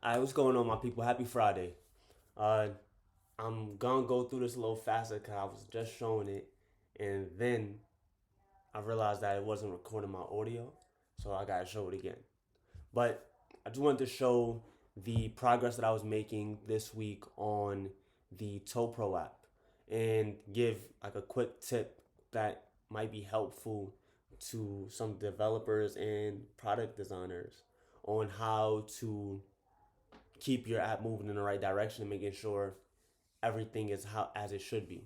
Alright, what's going on, my people? Happy Friday. Uh, I'm gonna go through this a little faster because I was just showing it, and then I realized that it wasn't recording my audio, so I gotta show it again. But I just wanted to show the progress that I was making this week on the ToePro app and give like a quick tip that might be helpful to some developers and product designers on how to keep your app moving in the right direction and making sure everything is how as it should be.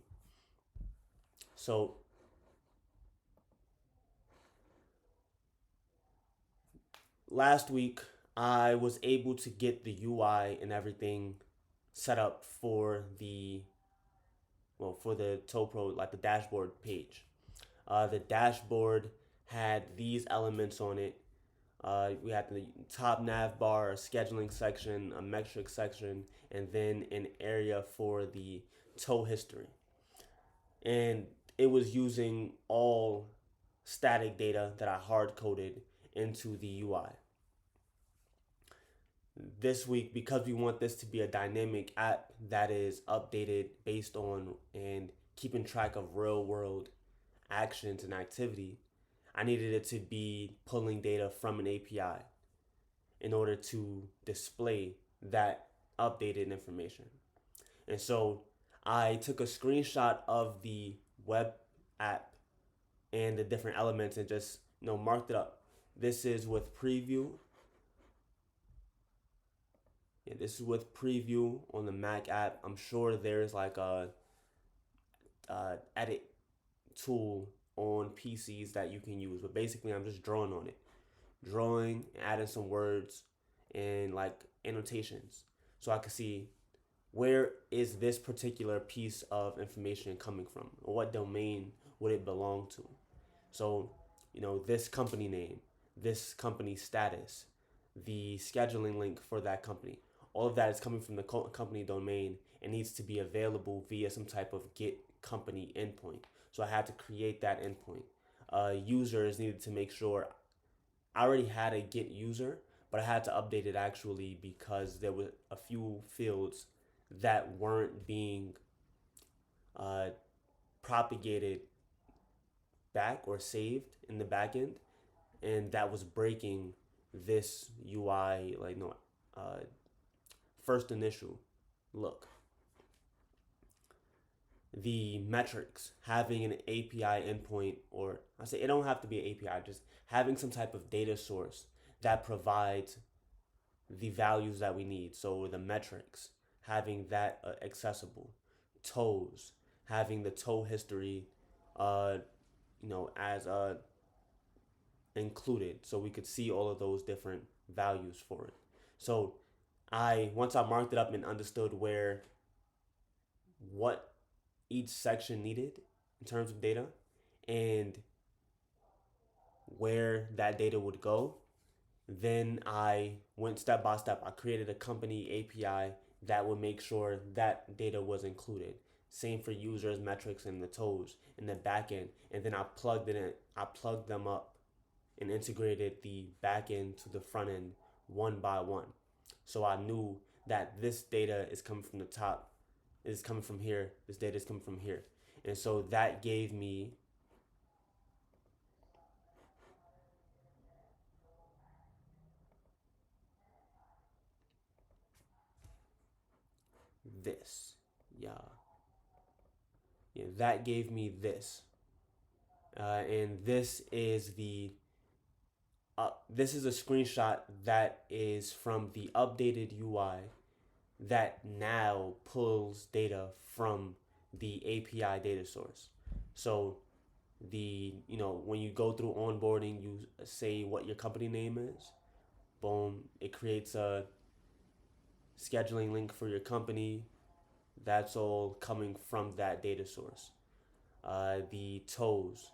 So last week I was able to get the UI and everything set up for the ToePro, like the dashboard page. The dashboard had these elements on it. We had the top nav bar, a scheduling section, a metric section, and then an area for the toe history. And it was using all static data that I hard coded into the UI. This week, because we want this to be a dynamic app that is updated based on and keeping track of real world actions and activity, I needed it to be pulling data from an API in order to display that updated information. And so I took a screenshot of the web app and the different elements and just marked it up. This is with preview. Yeah, this is with preview on the Mac app. I'm sure there's like a edit tool on PCs that you can use, but basically I'm just drawing on it, drawing, adding some words and like annotations, so I can see where is this particular piece of information coming from, or what domain would it belong to. So, this company name, this company status, the scheduling link for that company, all of that is coming from the company domain and needs to be available via some type of get company endpoint. So I had to create that endpoint. Users needed to make sure I already had a get user, but I had to update it actually because there were a few fields that weren't being uh, propagated back or saved in the backend, and that was breaking this UI like no first initial look. The metrics, having an API endpoint, or I say it don't have to be an API, just having some type of data source that provides the values that we need. So the metrics, having that accessible, toes, having the toe history, uh, as included, so we could see all of those different values for it. So once I marked it up and understood what each section needed in terms of data and where that data would go, then I went step by step. I created a company API that would make sure that data was included. Same for users, metrics, and the toes in the backend. And then I plugged it in. I plugged them up and integrated the backend to the front end one by one. So I knew that this data is coming from the top, is coming from here. This data is coming from here. And so that gave me this. Yeah. Yeah, that gave me this. And this is a screenshot that is from the updated UI that now pulls data from the API data source. So when you go through onboarding, you say what your company name is. Boom, it creates a scheduling link for your company. That's all coming from that data source. The toes,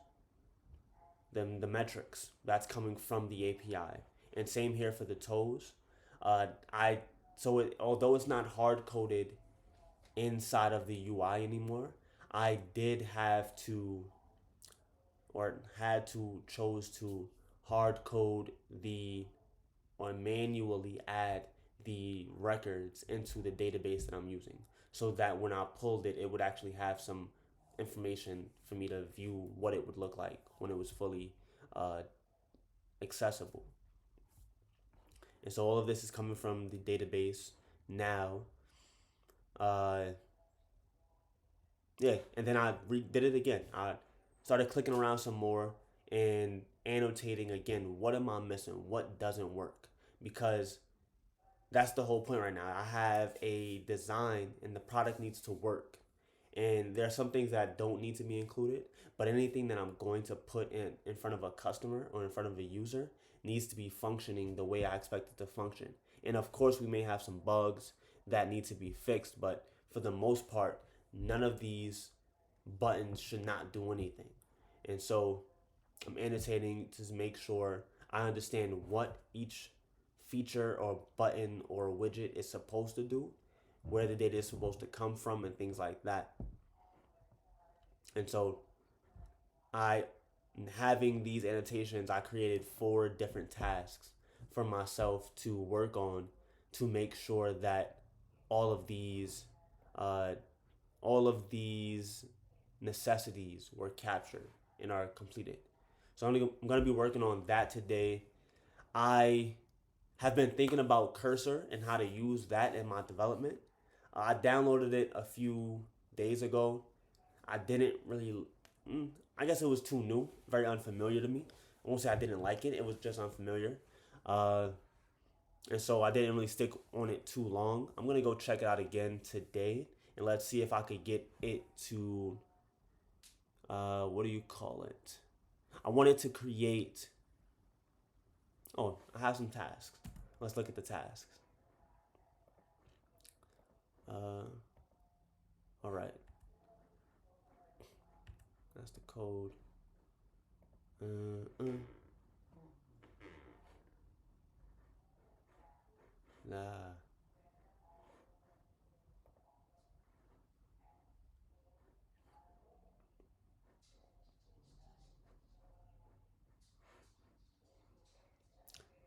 the metrics, that's coming from the API. And same here for the toes. I so it, although it's not hard coded inside of the UI anymore, I did have to or had to chose to hard code the or manually add the records into the database that I'm using, so that when I pulled it, it would actually have some information for me to view what it would look like when it was fully uh, accessible. And so all of this is coming from the database now. Uh, yeah, and then I did it again. I started clicking around some more and annotating again. What am I missing? What doesn't work? Because that's the whole point right now. I have a design and the product needs to work. And there are some things that don't need to be included, but anything that I'm going to put in front of a customer or in front of a user needs to be functioning the way I expect it to function. And of course, we may have some bugs that need to be fixed, but for the most part, none of these buttons should not do anything. And so I'm annotating to make sure I understand what each feature or button or widget is supposed to do, where the data is supposed to come from, and things like that. And so I, having these annotations, I created 4 different tasks for myself to work on to make sure that all of these uh, all of these necessities were captured and are completed. So I'm going to be working on that today. I have been thinking about Cursor and how to use that in my development. I downloaded it a few days ago. I didn't really, I guess it was too new, very unfamiliar to me. I won't say I didn't like it, it was just unfamiliar. Uh, and so I didn't really stick on it too long. I'm going to go check it out again today and let's see if I could get it to, what do you call it? I wanted to create, oh, I have some tasks. Let's look at the tasks. All right, that's the code. Nah.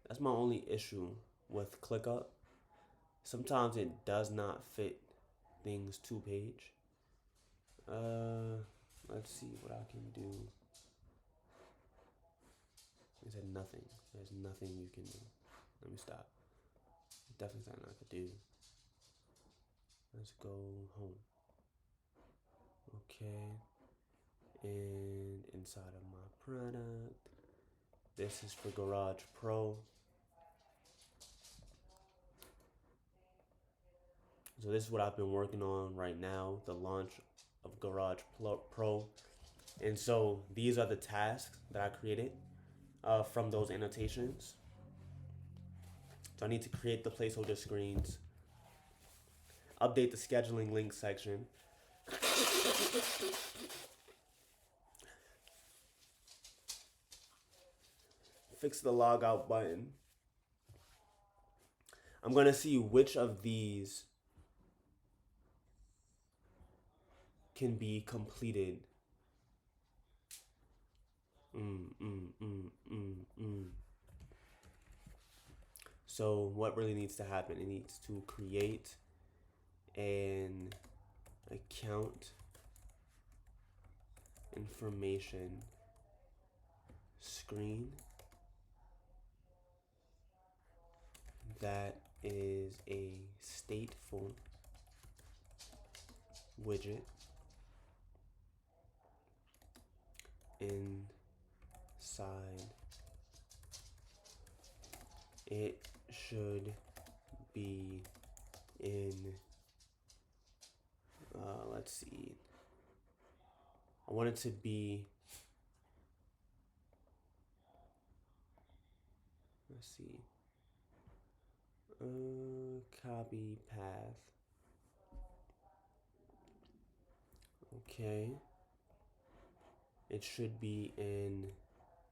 That's my only issue with ClickUp. Sometimes it does not fit things to page. Let's see what I can do. It said nothing. There's nothing you can do. Let me stop. Definitely something I could do. Let's go home. Okay. And inside of my product, this is for Garage Pro. So this is what I've been working on right now, the launch of Garage Pro. And so these are the tasks that I created from those annotations. So I need to create the placeholder screens, update the scheduling link section, fix the logout button. I'm going to see which of these can be completed. So what really needs to happen? It needs to create an account information screen that is a stateful widget inside. It should be in, let's see, I want it to be, let's see, copy path. Okay. It should be in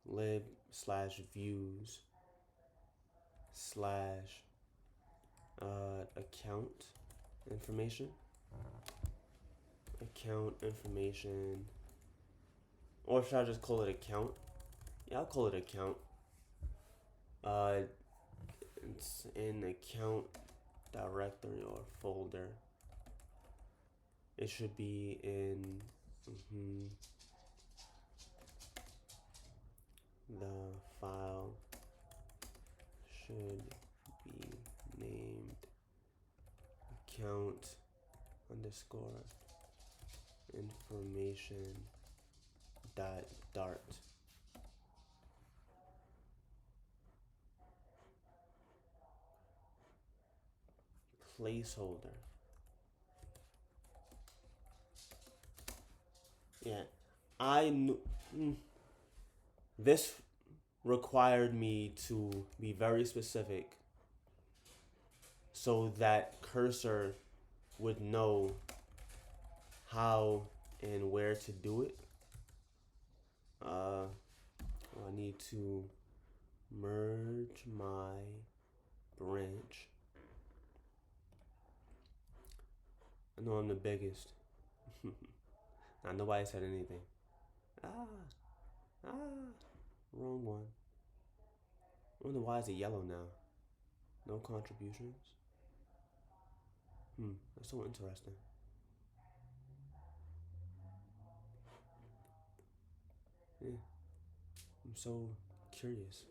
lib/views/ account information. Account information. Or should I just call it account? Yeah, I'll call it account. It's an account directory or folder. It should be in the file should be named account underscore information dot dart. Placeholder. Yeah, I knew this required me to be very specific so that cursor would know how and where to do it. I need to merge my branch. I know I'm the biggest. Now nobody said anything. Ah, wrong one. I wonder why is it yellow now? No contributions? That's so interesting. Yeah, I'm so curious.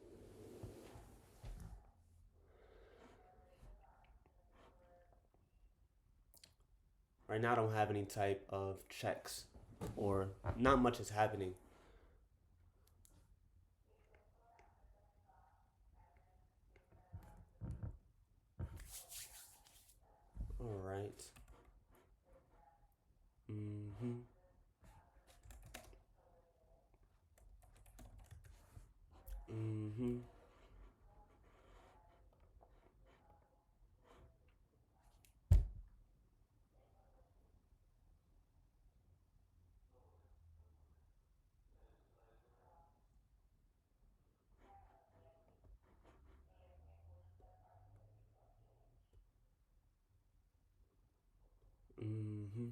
Right now I don't have any type of checks or not much is happening. All right. Mm-hmm. Mm-hmm. Mm-hmm.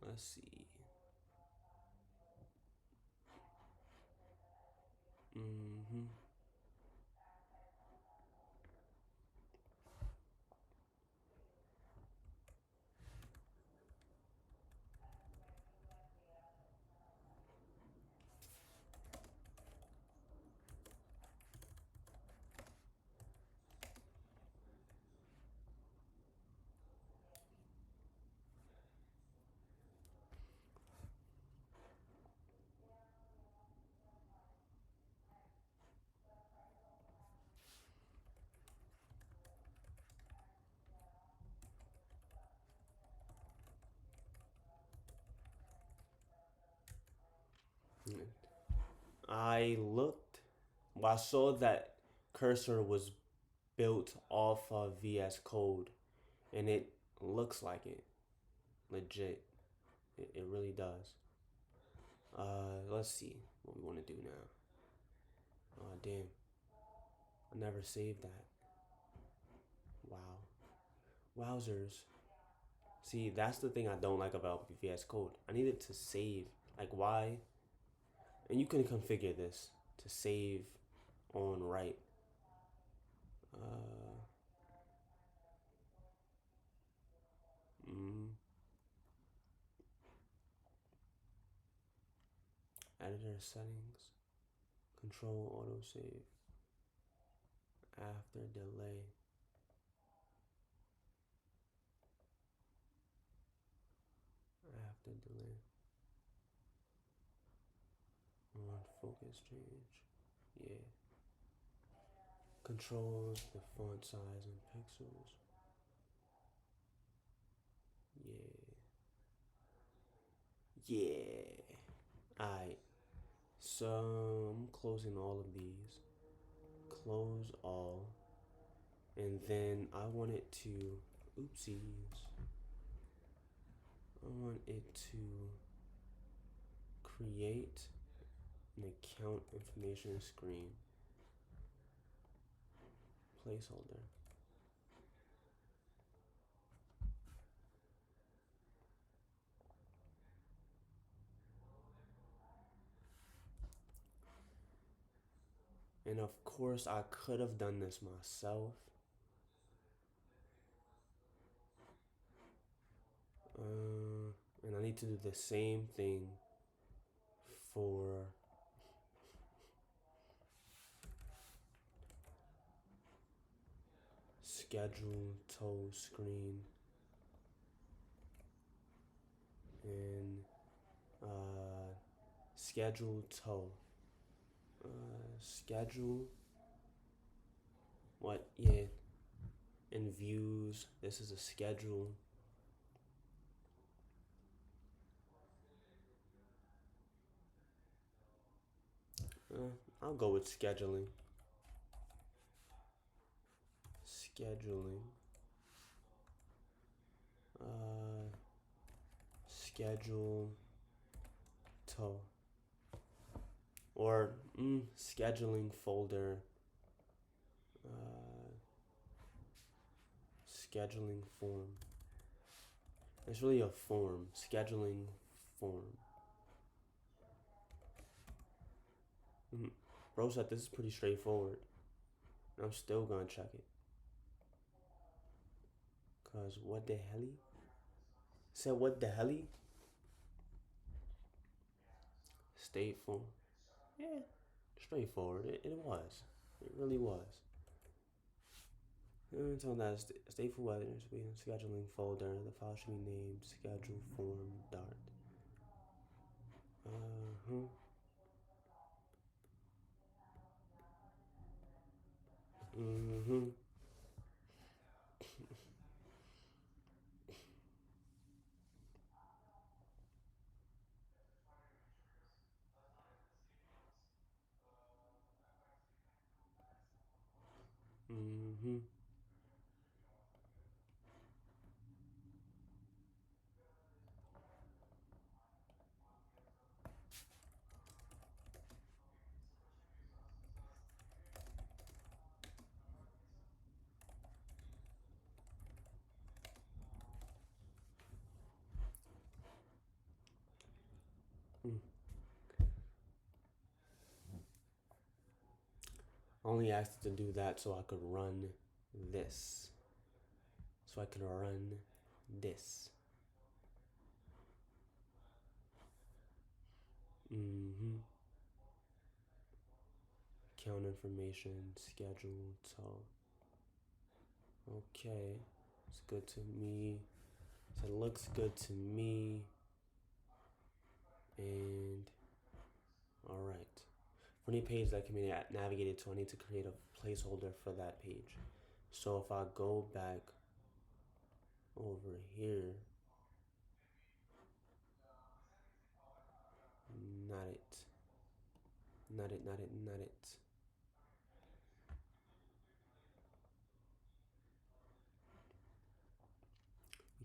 Let's see. Mm-hmm. I looked. Well, I saw that cursor was built off of VS Code, and it looks like it. Legit. It really does. Let's see what we want to do now. Oh, damn. I never saved that. Wow. Wowzers. See, that's the thing I don't like about VS Code. I need it to save. Like, why? And you can configure this to save on write. Uh, mm, editor settings. Control autosave. After delay. After delay. On focus change. Yeah. Controls the font size and pixels. Yeah. Yeah. Alright. So I'm closing all of these. Close all. And then I want it to, oopsies. I want it to create an account information screen. Placeholder. And of course, I could have done this myself. And I need to do the same thing for schedule tow screen and schedule tow. Schedule what? Yeah, in views. This is a schedule. I'll go with scheduling. Scheduling. Schedule tow. Or scheduling folder. Scheduling form. It's really a form. Scheduling form. Bro said this is pretty straightforward. I'm still gonna check it. Cause what the helly? Said what the helly? Stateful. Yeah, straightforward. It was. It really was. Until that stateful weather should be in scheduling folder. The file should be named schedule form dart. Mm-hmm. Mm-hmm. Mm. Only asked to do that so I could run this. So I can run this. Mm-hmm. Count information, schedule, so. Okay. It's good to me. So it looks good to me. And alright. For any page that can be navigated to, I need to create a placeholder for that page. So if I go back over here, not it. Not it, not it, not it.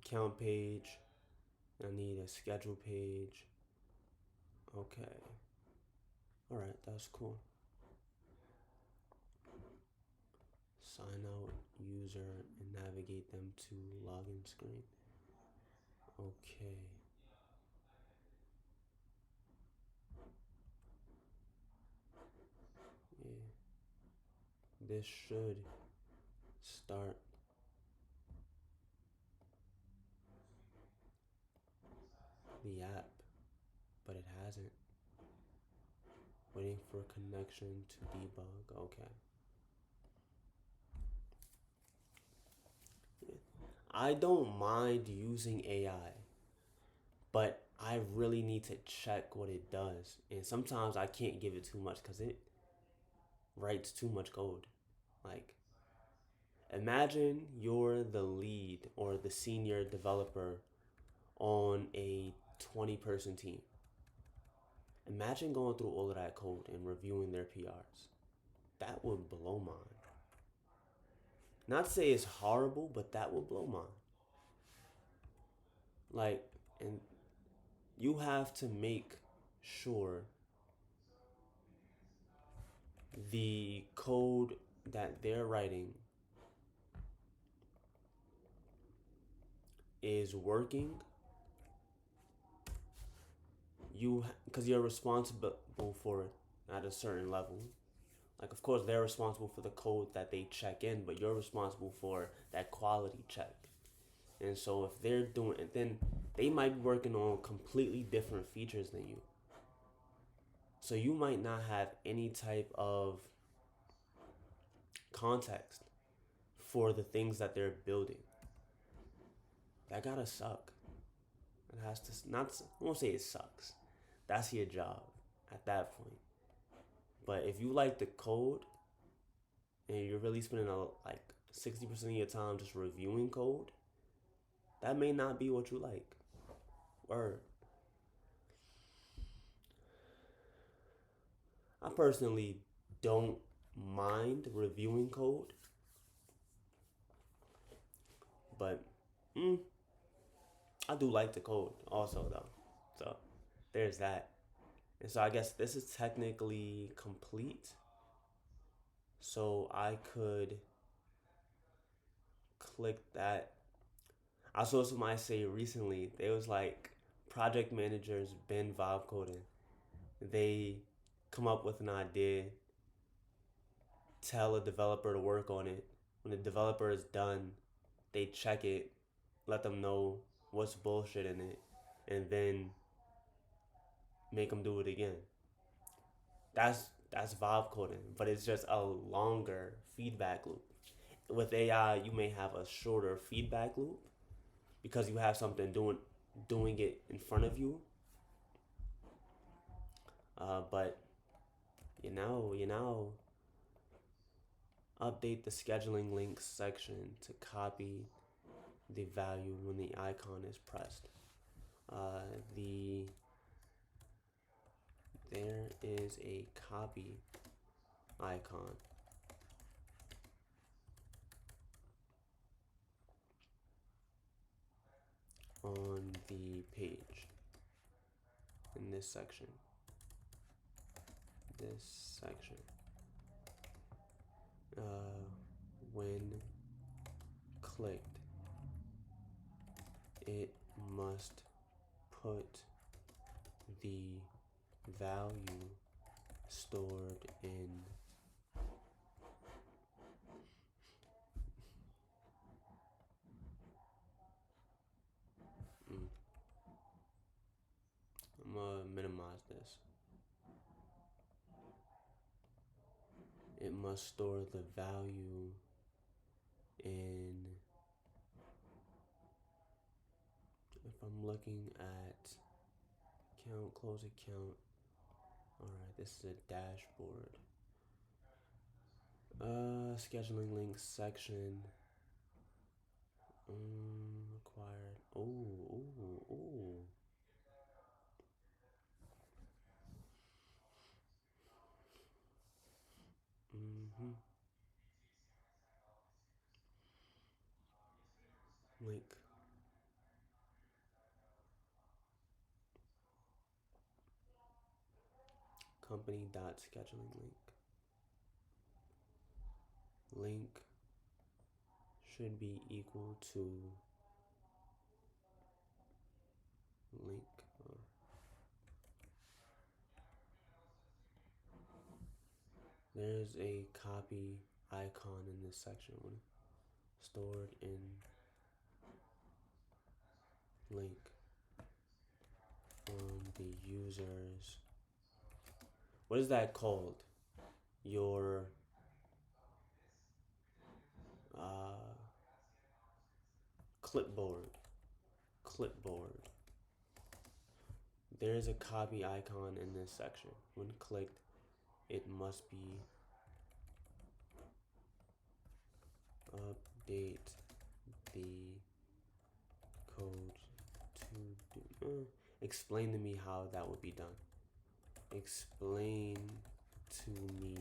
Account page. I need a schedule page. Okay. Alright, that's cool. Sign out user and navigate them to login screen. Okay. Yeah. This should start the app, but it hasn't. Waiting for connection to debug. Okay. Yeah. I don't mind using AI, but I really need to check what it does. And sometimes I can't give it too much because it writes too much code. Like, imagine you're the lead or the senior developer on a 20-person team. Imagine going through all of that code and reviewing their PRs. That would blow mine. Not to say it's horrible, but that would blow mine. Like, and you have to make sure the code that they're writing is working. Because you're responsible for it at a certain level. Like, of course, they're responsible for the code that they check in, but you're responsible for that quality check. And so if they're doing it, then they might be working on completely different features than you. So you might not have any type of context for the things that they're building. That gotta suck. It has to not. I won't say it sucks. That's your job at that point. But if you like the code and you're really spending like 60% of your time just reviewing code, that may not be what you like. Or I personally don't mind reviewing code, but mm, I do like the code also though. So there's that. And so I guess this is technically complete. So I could click that. I saw somebody say recently, they was like project managers been vibe coding. They come up with an idea, tell a developer to work on it. When the developer is done, they check it, let them know what's bullshit in it, and then make them do it again. That's vibe coding, but it's just a longer feedback loop. With AI, you may have a shorter feedback loop because you have something doing it in front of you. But you now update the scheduling links section to copy the value when the icon is pressed. The There is a copy icon on the page in this section. This section. When clicked, it must put the value stored in I'm gonna minimize this. It must store the value in, if I'm looking at account, close account. Alright, this is a dashboard. Scheduling links section. Required. Oh. Link. Company dot scheduling link. Link should be equal to link. There's a copy icon in this section. Stored in link on the user's. What is that called? Your clipboard. Clipboard. There's a copy icon in this section. When clicked, it must be update the code to do. Explain to me how that would be done. Explain to me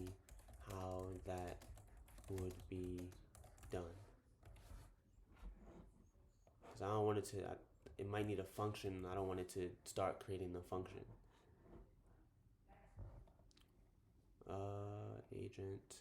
how that would be done. Because I don't want it to, it might need a function. I don't want it to start creating the function. Agent.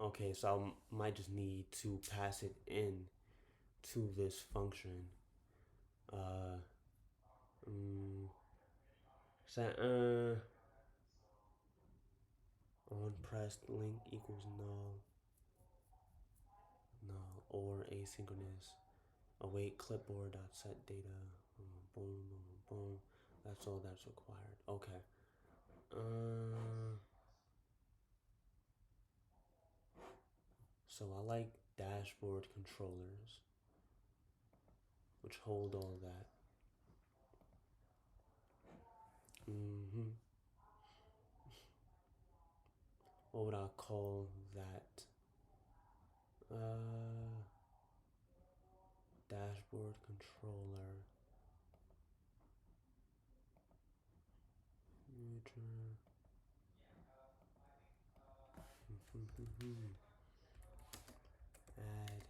Okay, so I might just need to pass it in to this function. Uh, Set on pressed link equals null, or asynchronous. Await clipboard dot set data. Boom, boom, boom. That's all that's required. Okay. So I like dashboard controllers, which hold all that. What would I call that? Dashboard controller. Add.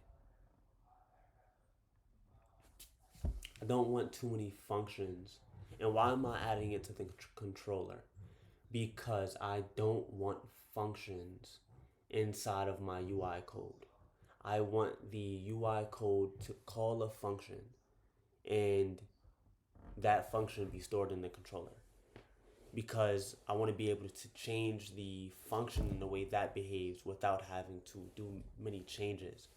I don't want too many functions. And why am I adding it to the controller? Because I don't want functions inside of my UI code. I want the UI code to call a function and that function be stored in the controller. Because I want to be able to change the function in the way that behaves without having to do many changes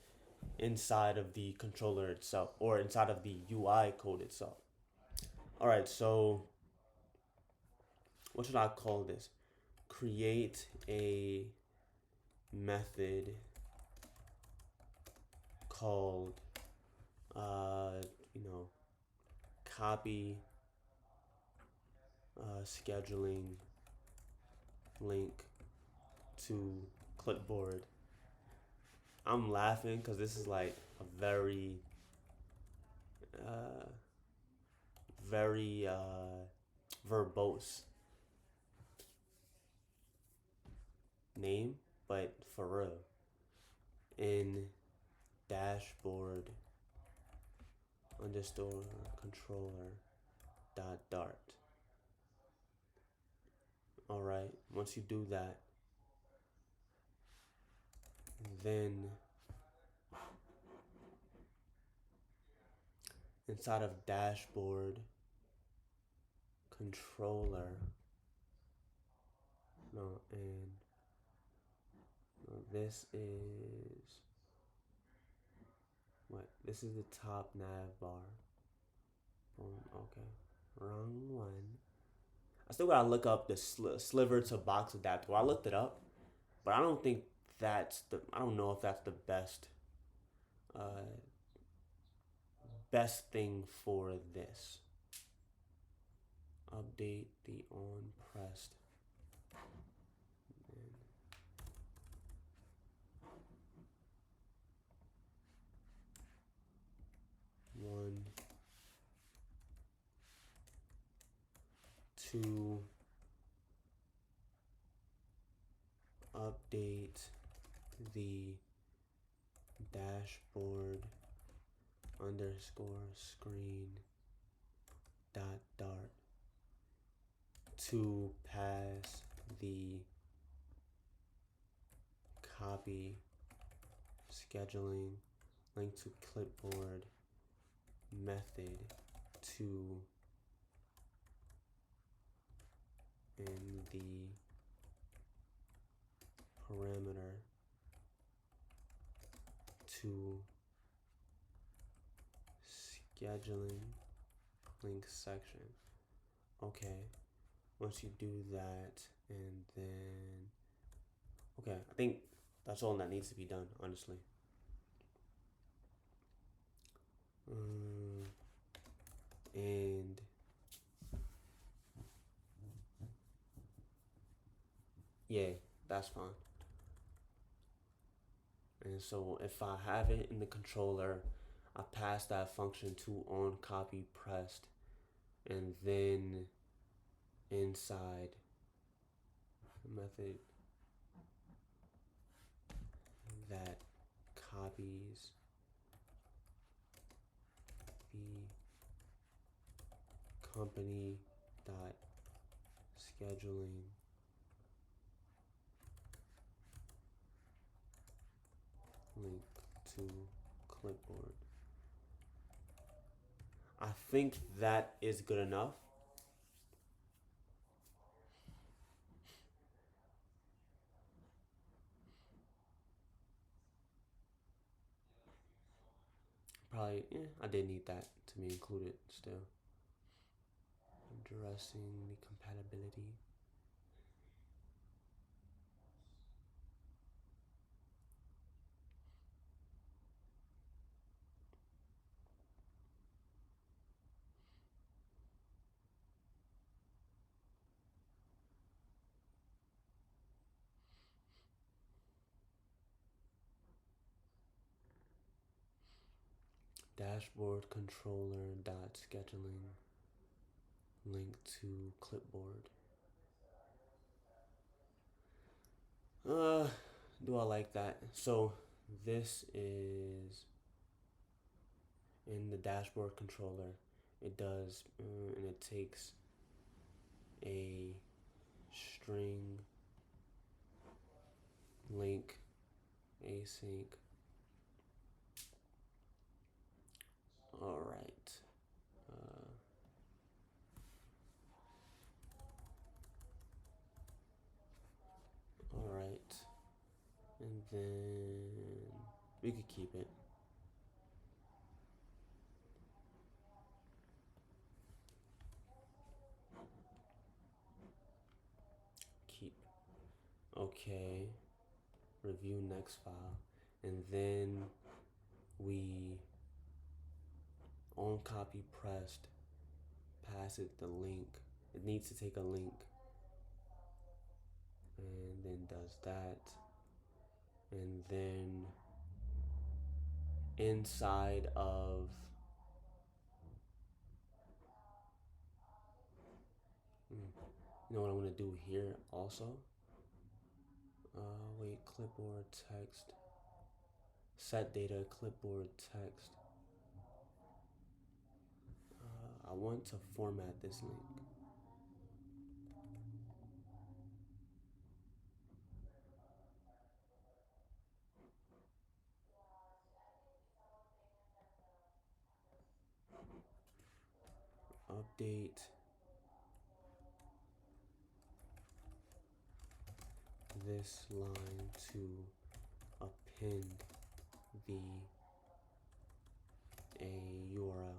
inside of the controller itself or inside of the UI code itself. All right, so what should I call this? Create a method called, copy scheduling link to clipboard. I'm laughing because this is like a very verbose name, but for real. In dashboard underscore controller dot dart. All right, once you do that, then inside of dashboard controller, this is what? This is the top nav bar. Boom, okay, wrong one. I still gotta look up the sliver to box adapter. Well, I looked it up, but I don't think I don't know if that's the uh, best thing for this. Update the on pressed. One, two, update the dashboard underscore screen dot dart to pass the copy scheduling link to clipboard method to in the parameter to scheduling link section. Okay, once you do that, and then okay, I think that's all that needs to be done, honestly. And yeah, that's fine. And so if I have it in the controller, I pass that function to on copy pressed, and then inside the method that copies the company dot scheduling link to clipboard. I think that is good enough. Probably, I did need that to be included still. Addressing the compatibility. Dashboard controller dot scheduling link to clipboard. Do I like that? So this is in the dashboard controller. It does, and it takes a string link async. All right. All right. And then we could keep it. Keep. Okay. Review next file. And then we on copy pressed pass it the link. It needs to take a link. And then does that. And then inside of you know what I'm gonna do here also? Wait, clipboard text. Set data clipboard text. I want to format this link. Update this line to append the a URL.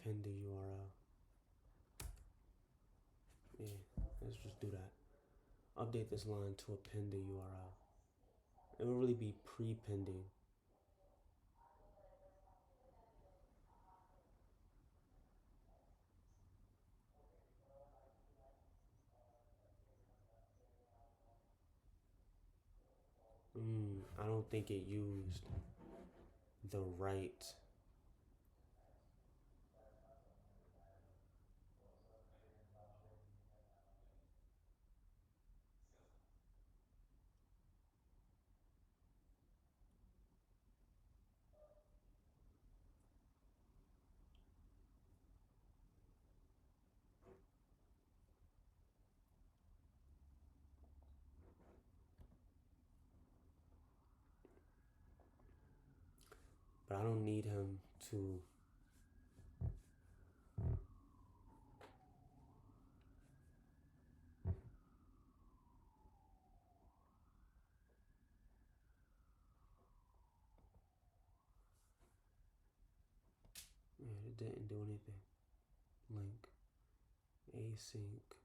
Append the URL. Yeah, let's just do that. Update this line to append the URL. It will really be pre-pending. I don't think it used the right. But I don't need him to. Yeah, it didn't do anything. Link async.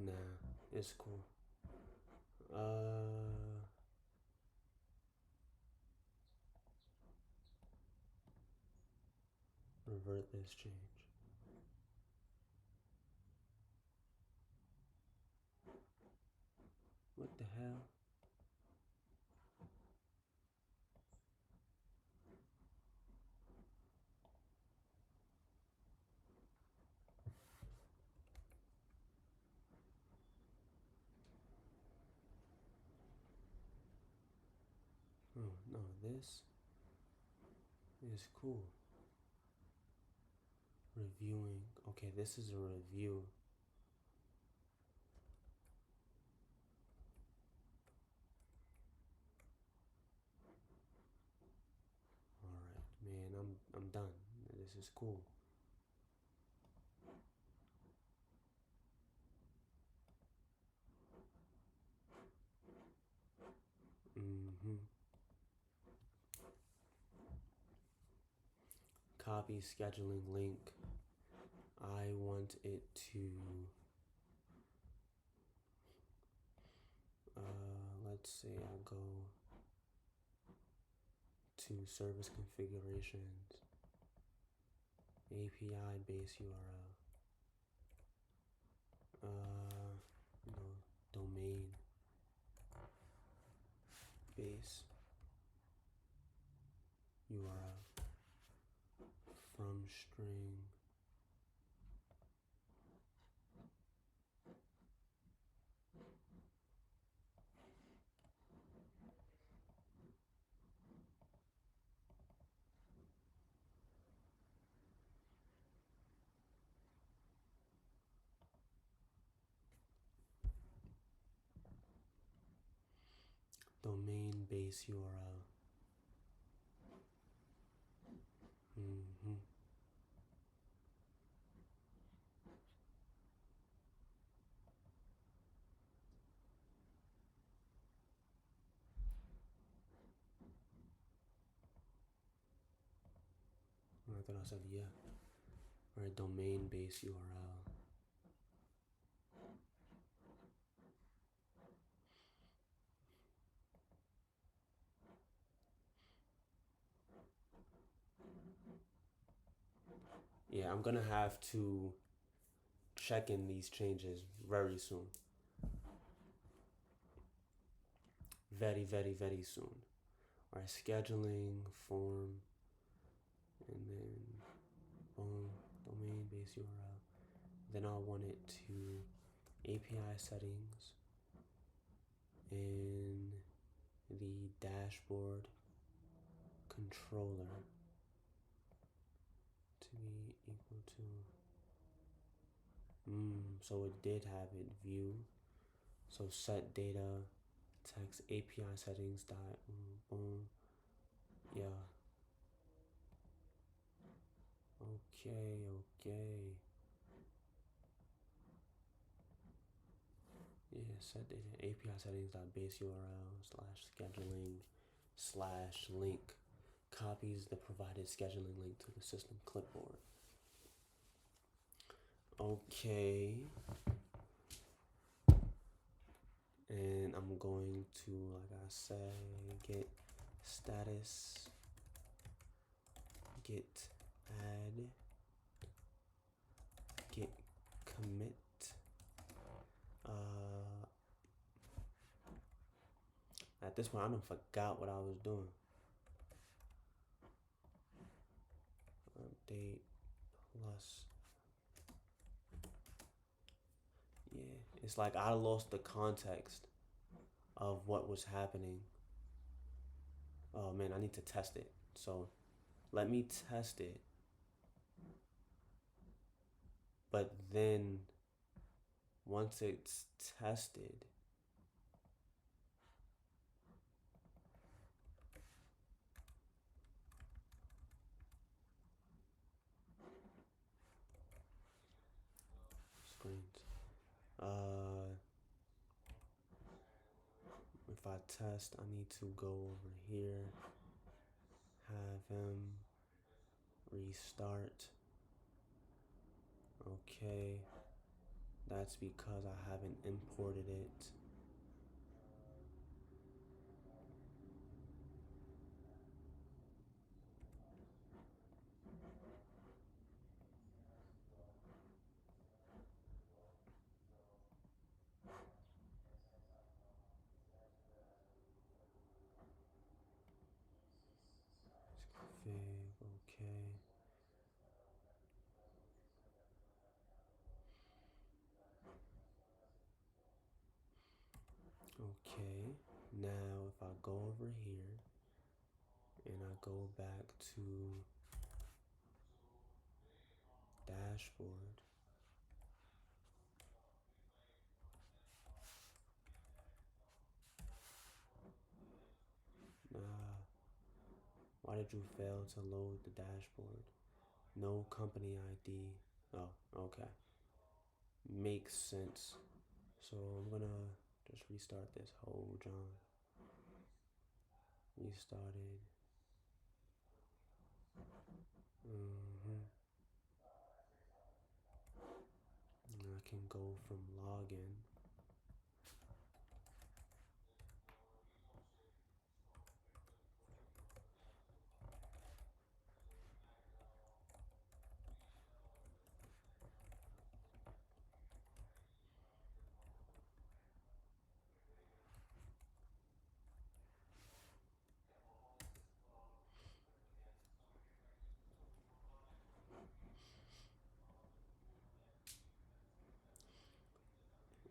Nah, it's cool. Revert this change. What the hell? Oh, no, this is cool. Reviewing. Okay, this is a review. Alright, man, I'm done. This is cool. Copy scheduling link. I want it to let's say I go to service configurations, API base URL, domain base URL from string domain base URL. I thought I said yeah. Alright, domain base URL. Yeah, I'm gonna have to check in these changes very soon. Very, very, very soon. Alright, scheduling, form, and then boom, domain base URL. Then I'll want it to API settings in the dashboard controller to be equal to so it did have it view. So set data text API settings dot boom. Yeah. Okay. Yeah, set data API settings dot base URL slash scheduling slash link copies the provided scheduling link to the system clipboard. Okay. And I'm going to, like I said, get status, get add, get commit. At this point, I done forgot what I was doing. Update plus. Yeah, it's like I lost the context of what was happening. Oh man, I need to test it. So let me test it. But then once it's tested, screens. If I test, I need to go over here, have him restart. Okay, that's because I haven't imported it. Config, okay. Okay, now if I go over here, go back to dashboard, why did you fail to load the dashboard? No company ID. Oh, okay. Makes sense. So I'm gonna just restart this whole John. Restarted. And I can go from login.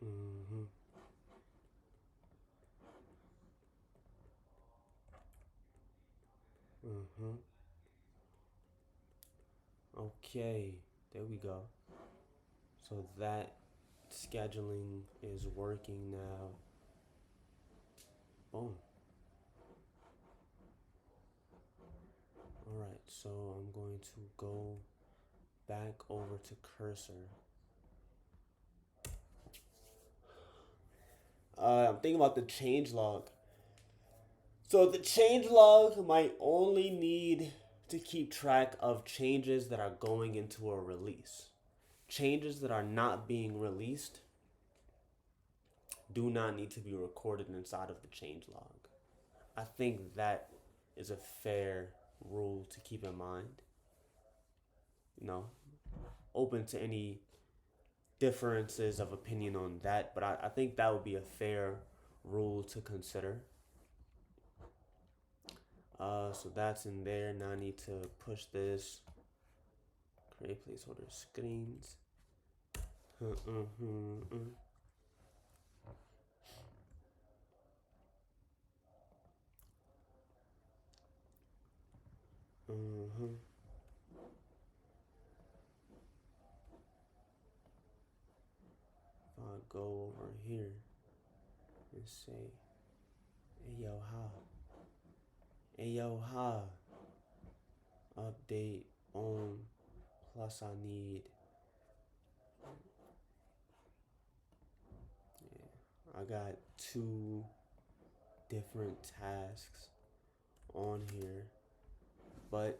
Mm-hmm. Mm-hmm. Okay, there we go. So that scheduling is working now. Boom. Alright, so I'm going to go back over to cursor. I'm thinking about the change log. So the change log might only need to keep track of changes that are going into a release. Changes that are not being released do not need to be recorded inside of the change log. I think that is a fair rule to keep in mind. You know, open to any differences of opinion on that, but I think that would be a fair rule to consider. So that's in there. Now I need to push this. Create placeholder screens. If I go over here and say, hey yo, ha, update on, plus I need, I got 2 different tasks on here, but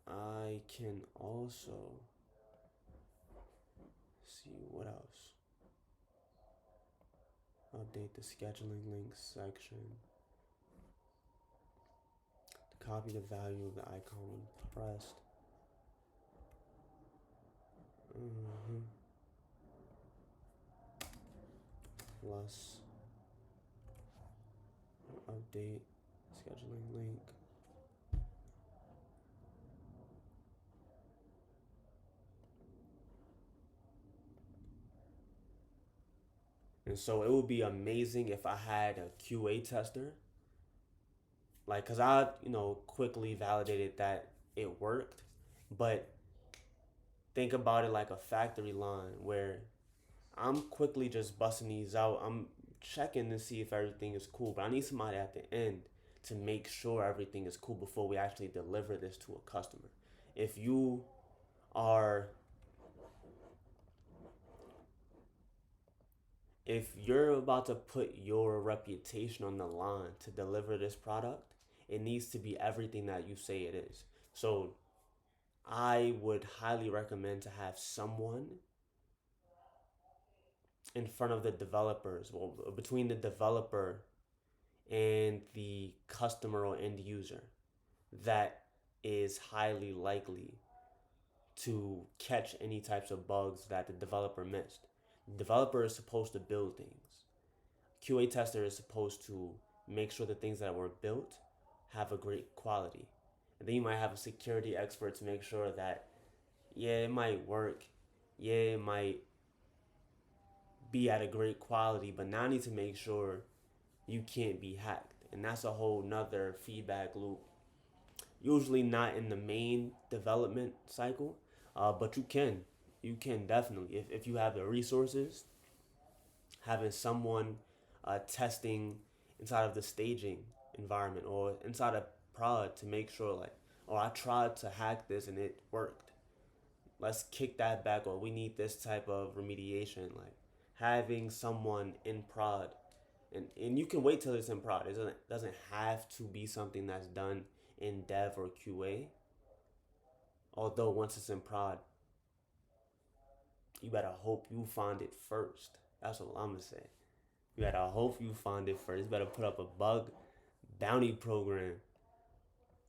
I can also see what else. Update the scheduling links section. Copy the value of the icon when pressed. Plus update scheduling link. And so it would be amazing if I had a QA tester. Like, cause I, quickly validated that it worked, but think about it like a factory line where I'm quickly just busting these out. I'm checking to see if everything is cool, but I need somebody at the end to make sure everything is cool before we actually deliver this to a customer. If you are if you're about to put your reputation on the line to deliver this product, it needs to be everything that you say it is. So I would highly recommend to have someone in front of the developers, well, between the developer and the customer or end user, that is highly likely to catch any types of bugs that the developer missed. The developer is supposed to build things. QA tester is supposed to make sure the things that were built have a great quality. And then you might have a security expert to make sure that, yeah, it might work. Yeah, it might be at a great quality, but now I need to make sure you can't be hacked. And that's a whole nother feedback loop. Usually not in the main development cycle, but you can definitely, if you have the resources, having someone testing inside of the staging environment or inside of prod to make sure, like, oh, I tried to hack this and it worked. Let's kick that back, or we need this type of remediation. Like having someone in prod, and you can wait till it's in prod. It doesn't have to be something that's done in dev or QA. Although once it's in prod, you better hope you find it first. That's what I'm gonna say. You better hope you find it first. You better put up a bug bounty program,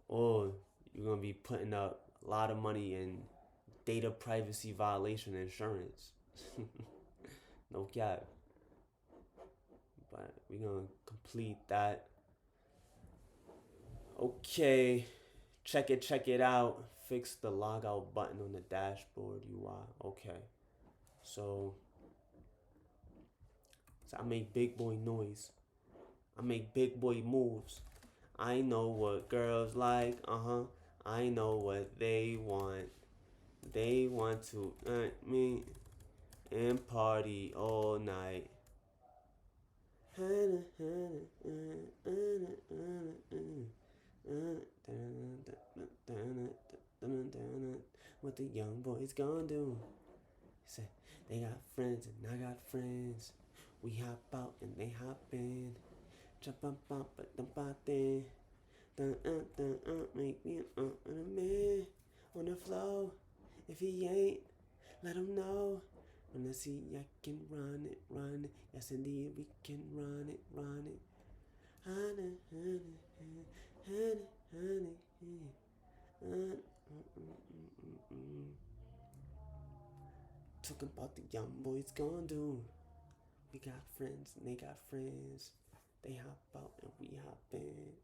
or you're gonna be putting up a lot of money in data privacy violation insurance. No cap. But we're gonna complete that. Okay, check it out. Fix the logout button on the dashboard UI. Okay, so I make big boy noise. I make big boy moves. I know what girls like. I know what they want. They want to me and party all night. What the young boys gonna do? He said, they got friends and I got friends. We hop out and they hop in. Jump up, but the body. Make me a man on the floor. If he ain't, let him know. When I see I can run it, run it. Yes, indeed, we can run it, run it. Honey, honey, honey, honey, honey. Talking about the young boys gonna do. We got friends and they got friends. They hop out and we hop in.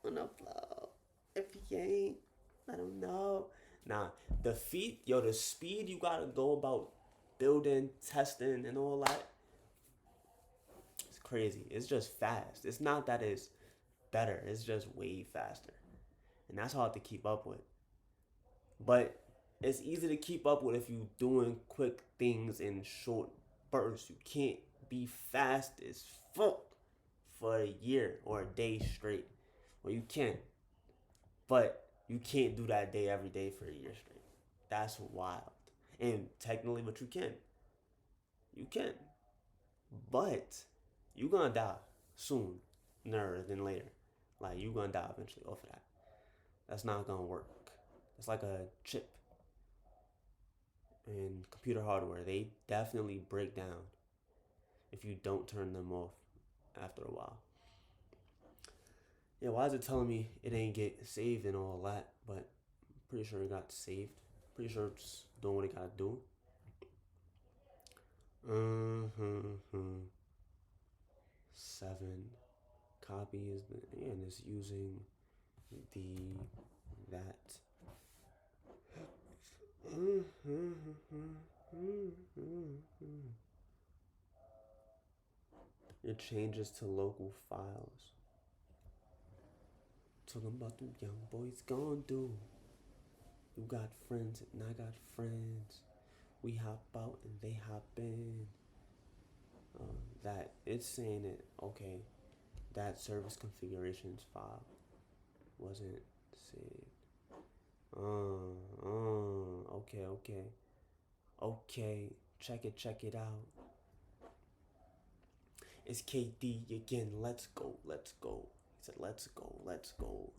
On the floor. If he ain't, let him know. Nah, the speed you gotta go about building, testing, and all that. It's crazy. It's just fast. It's not that it's better. It's just way faster. And that's hard to keep up with. But it's easy to keep up with if you're doing quick things in short bursts. You can't be fast as fuck for a year or a day straight. Well, you can, but you can't do that day every day for a year straight. That's wild. And technically, but you can. You can. But you're gonna die sooner than later. Like, you're gonna die eventually off of that. That's not gonna work. It's like a chip in computer hardware. They definitely break down if you don't turn them off after a while. Yeah, why is it telling me it ain't get saved and all that? But I'm pretty sure it got saved. Pretty sure it's doing what it gotta do. Mm-hmm. 7 copies, and it's using that. It changes to local files. Talking about them young boys gone do. You got friends and I got friends. We hop out and they hop in. That it's saying it. Okay, that service configurations file wasn't saved. Okay. Check it out. It's KD again. Let's go. He said, let's go.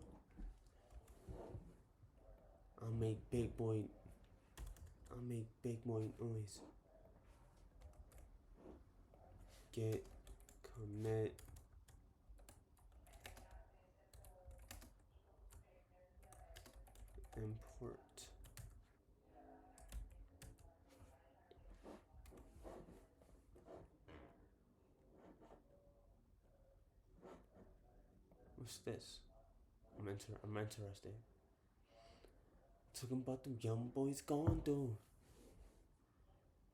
I'll make big boy noise. Get commit import. What's this? I'm interested. Talking about the young boys gonna do.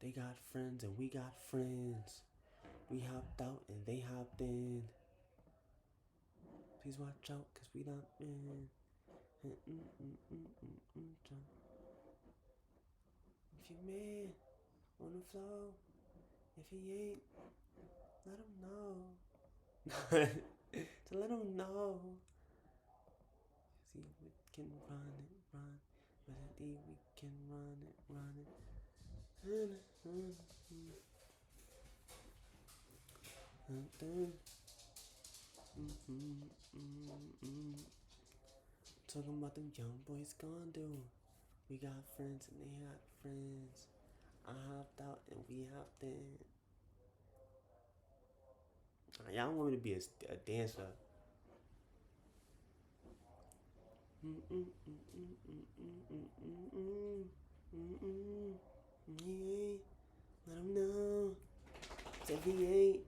They got friends and we got friends. We hopped out and they hopped in. Please watch out, cause we not in. If you man on the floor, if he ain't, let him know. To let him know. See, we can run it. Melody, we can run it. Talking about them young boys gonna do. We got friends and they got friends. I hopped out and we hopped in. Y'all want me to be a dancer. Yeah, let him know. If he ain't,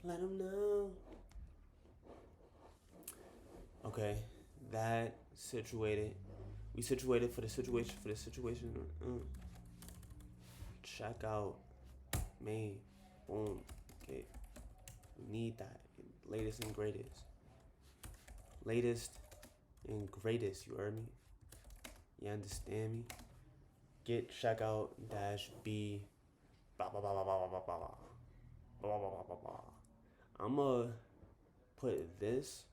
let him know. Okay, that situated. We situated for the situation. Check out. Man. Boom. Okay. We need that. Latest and greatest. Latest and greatest. You heard me? You understand me? Get checkout dash B. Blah, blah, blah, blah, blah, blah, blah, blah. Blah, blah, blah, blah, blah. I'm gonna put this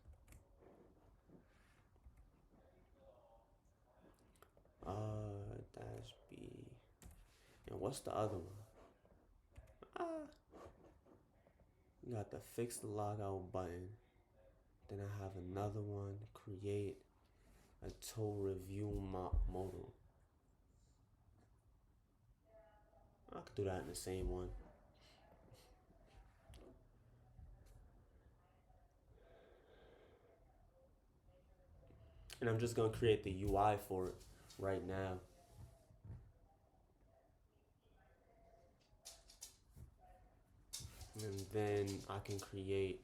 dash B. And what's the other one? You got the fix the logout button. Then I have another one, create a tool review modal. I could do that in the same one. And I'm just gonna create the UI for it right now. And then I can create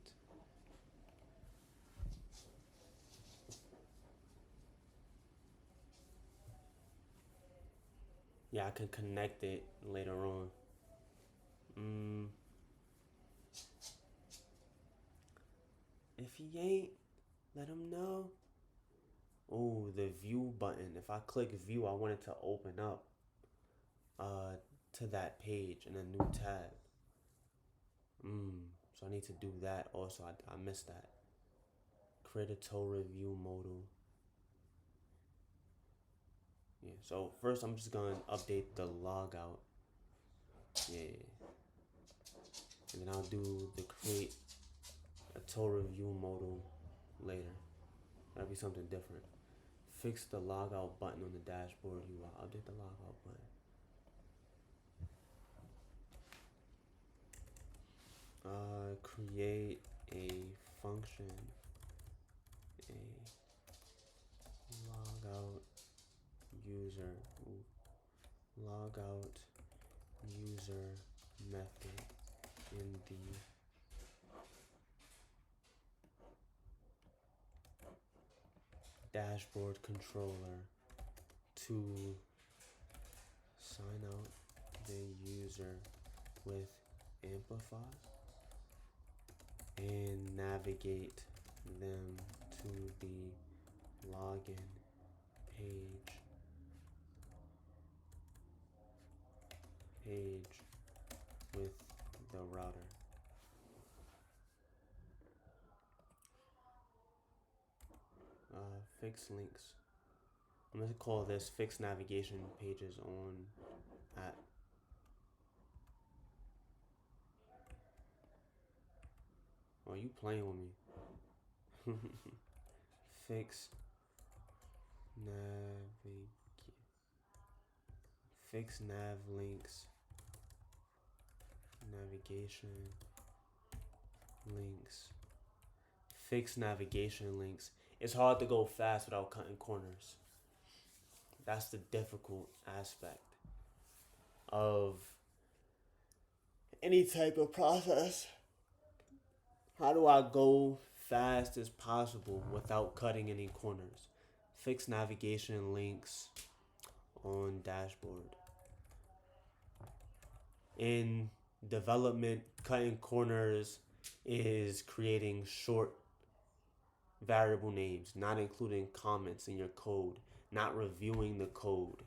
I can connect it later on. If he ain't, let him know. Oh, the view button. If I click view, I want it to open up to that page in a new tab. So I need to do that also. I missed that. Create a tool review modal. Yeah, so first I'm just gonna update the logout. Yeah. And then I'll do the create a tool review modal later. That'll be something different. Fix the logout button on the dashboard UI. Update the logout button. Create a function, a logout user method in the dashboard controller to sign out the user with Amplify and navigate them to the login page with the router. Fix links. I'm going to call this fix navigation pages on app. Oh, you playing with me. Fix nav links, navigation links, fix navigation links. It's hard to go fast without cutting corners. That's the difficult aspect of any type of process. How do I go fast as possible without cutting any corners? Fix navigation links on dashboard. In development, cutting corners is creating short variable names, not including comments in your code, not reviewing the code,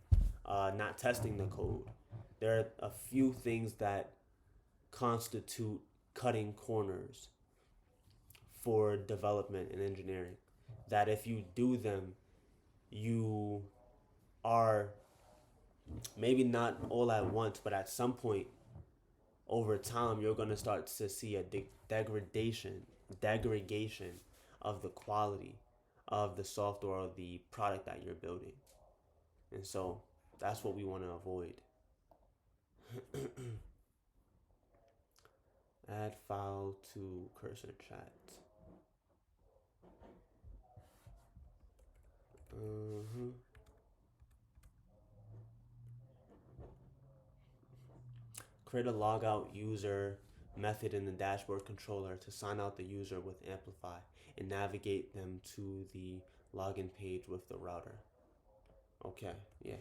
not testing the code. There are a few things that constitute cutting corners for development and engineering that if you do them, you are maybe not all at once, but at some point over time, you're going to start to see a degradation of the quality of the software or the product that you're building. And so that's what we want to avoid. Add file to cursor chat. Create a logout user method in the dashboard controller to sign out the user with Amplify and navigate them to the login page with the router. Okay, yeah.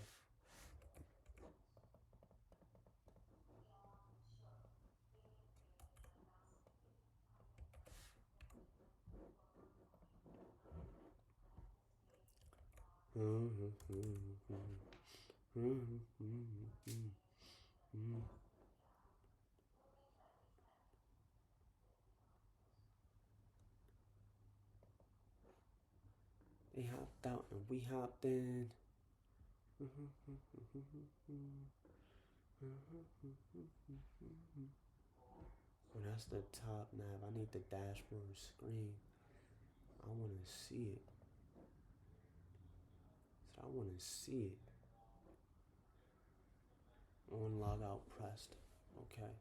They hopped out and we hopped in. Well, that's the top nav. I need the dashboard screen. I want to see it. So I want to see it. On logout pressed. Okay.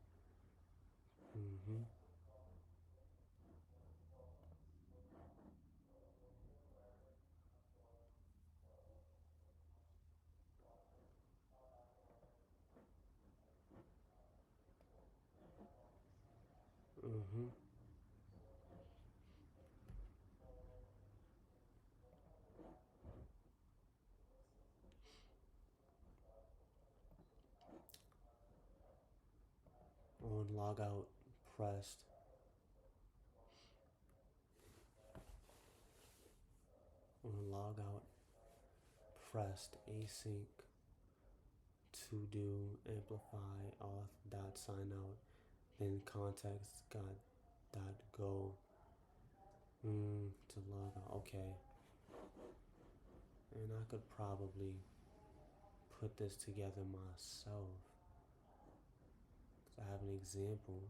On logout pressed. On logout pressed async to do amplify auth dot sign out, then context dot go to log out. Okay. And I could probably put this together myself. So I have an example.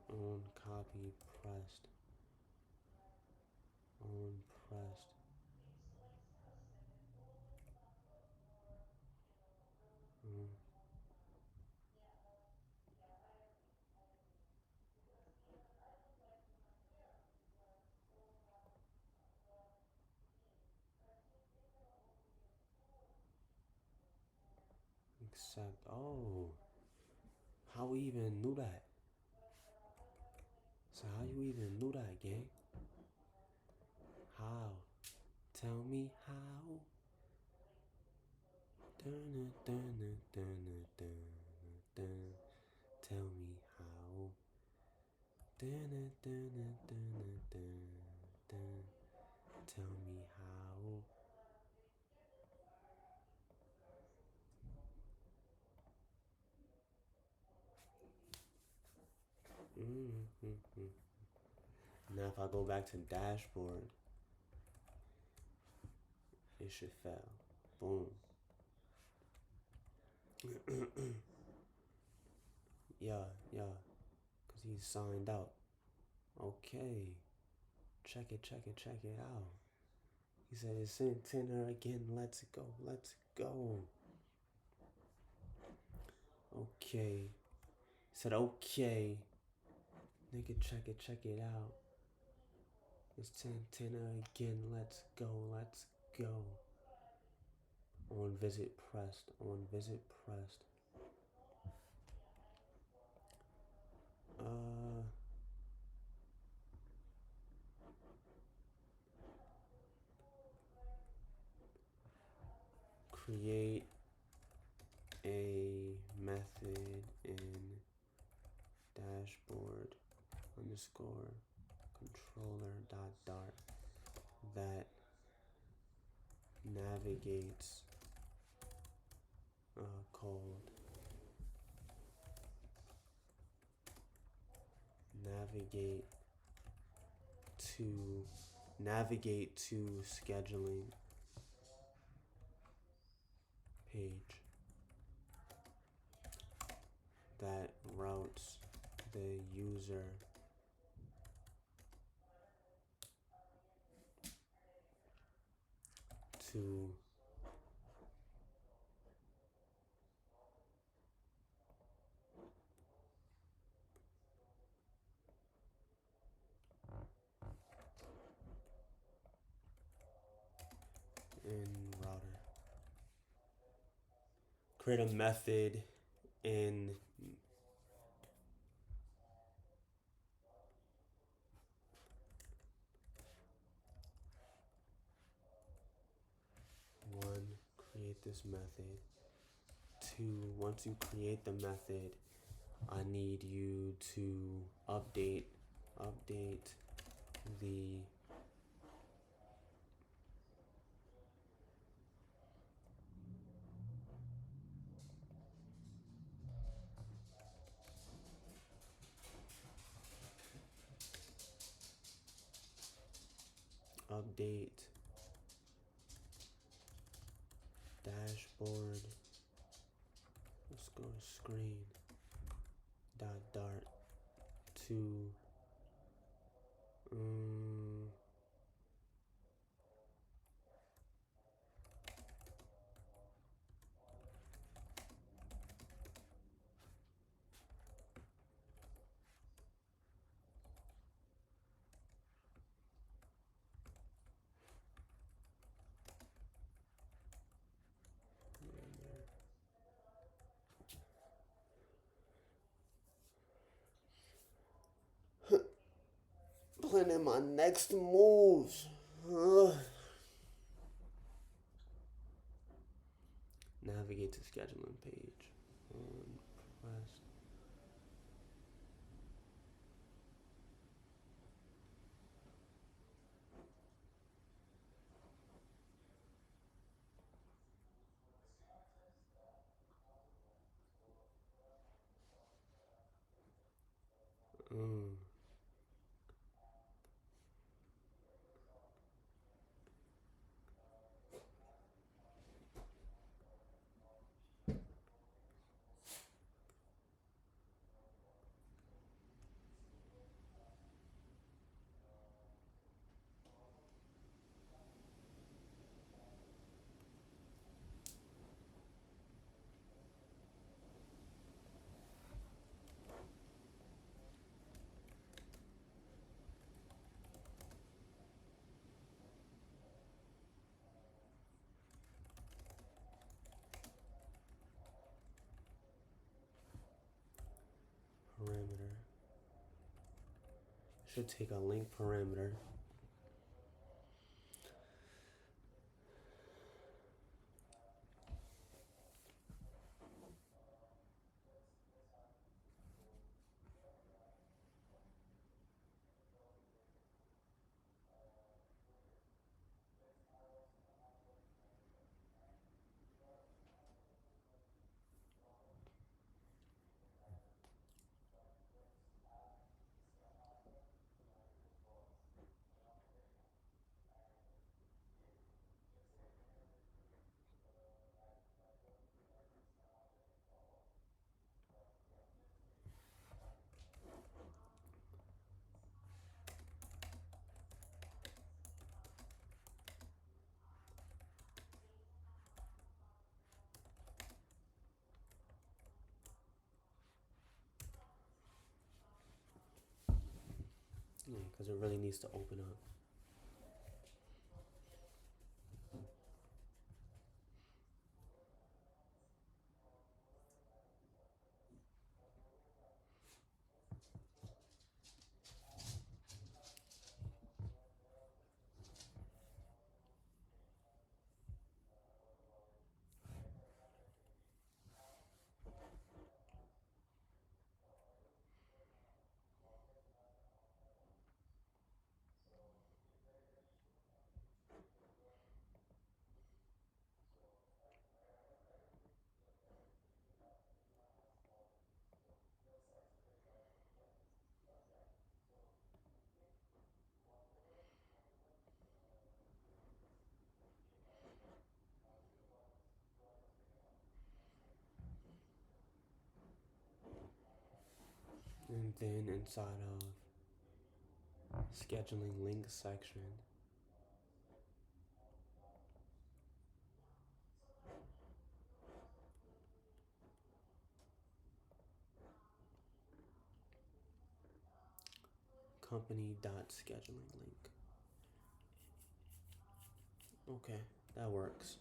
On copy pressed. On pressed. Except, oh, how we even knew that? So how you even knew that, gang? How? Tell me how. Dun, dun, dun, dun, dun, dun. Tell me how. Dun, dun, dun, dun, dun, dun. Tell me how. Now if I go back to dashboard, it should fail. Boom. Yeah, because he's signed out. Okay. Check it out. He said it's sent tenor again. Let's go. Okay. He said okay. Nigga, check it out. It's tenor again. Let's go. On visit pressed. create a method in dashboard underscore controller dot dart that navigates called navigate to scheduling page that routes the user to in router. Create a method in one, create this method. Two, once you create the method, I need you to update the update dashboard let's go screen dot dart to planning my next moves. Navigate to scheduling page. Press. Parameter. Should take a link parameter. Because it really needs to open up. And then inside of scheduling link section, company.scheduling link. Okay, that works.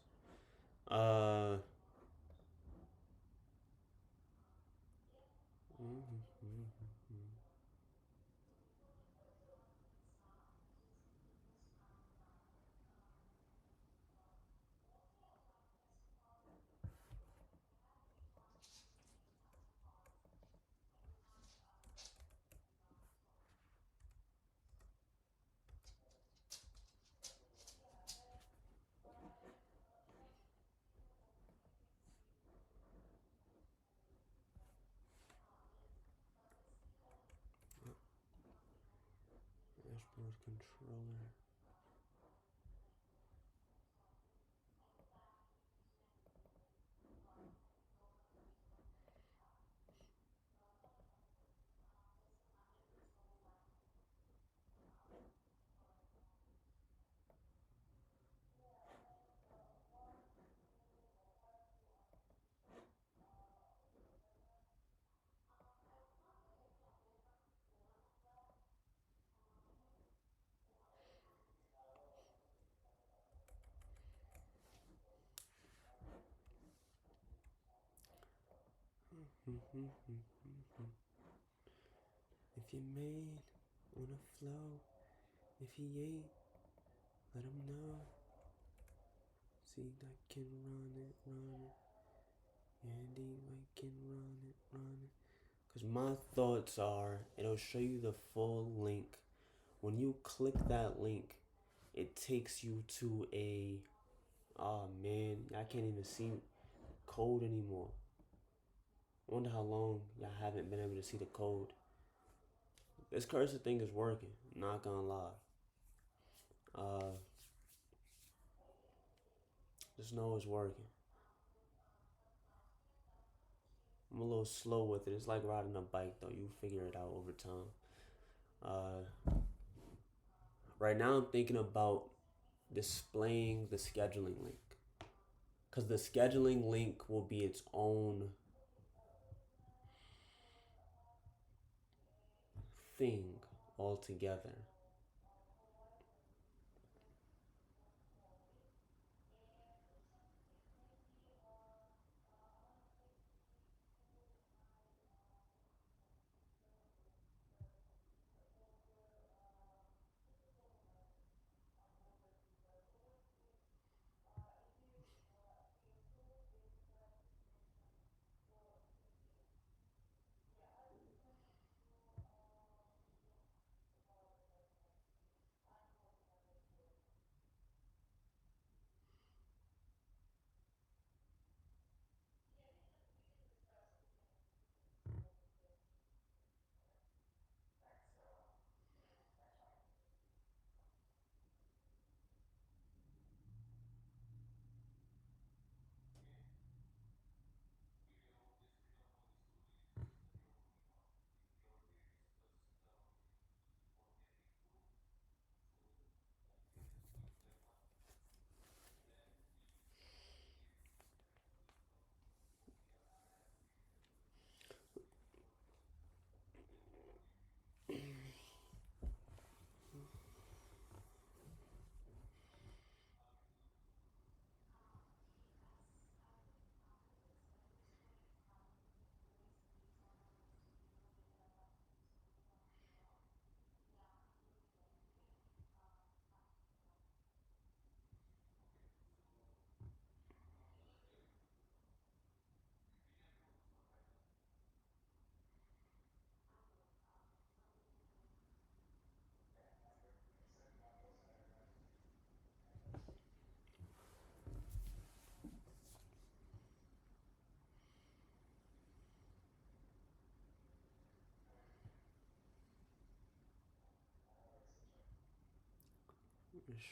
Dashboard controller. If you made on a flow, if he ain't, let him know. See, I can run it. Andy, I can run it. Because my thoughts are, it'll show you the full link. When you click that link, it takes you to a, oh man, I can't even see code anymore. I wonder how long y'all haven't been able to see the code. This cursor thing is working, I'm not gonna lie. Just know it's working. I'm a little slow with it. It's like riding a bike though. You figure it out over time. Right now I'm thinking about displaying the scheduling link. Because the scheduling link will be its own thing altogether.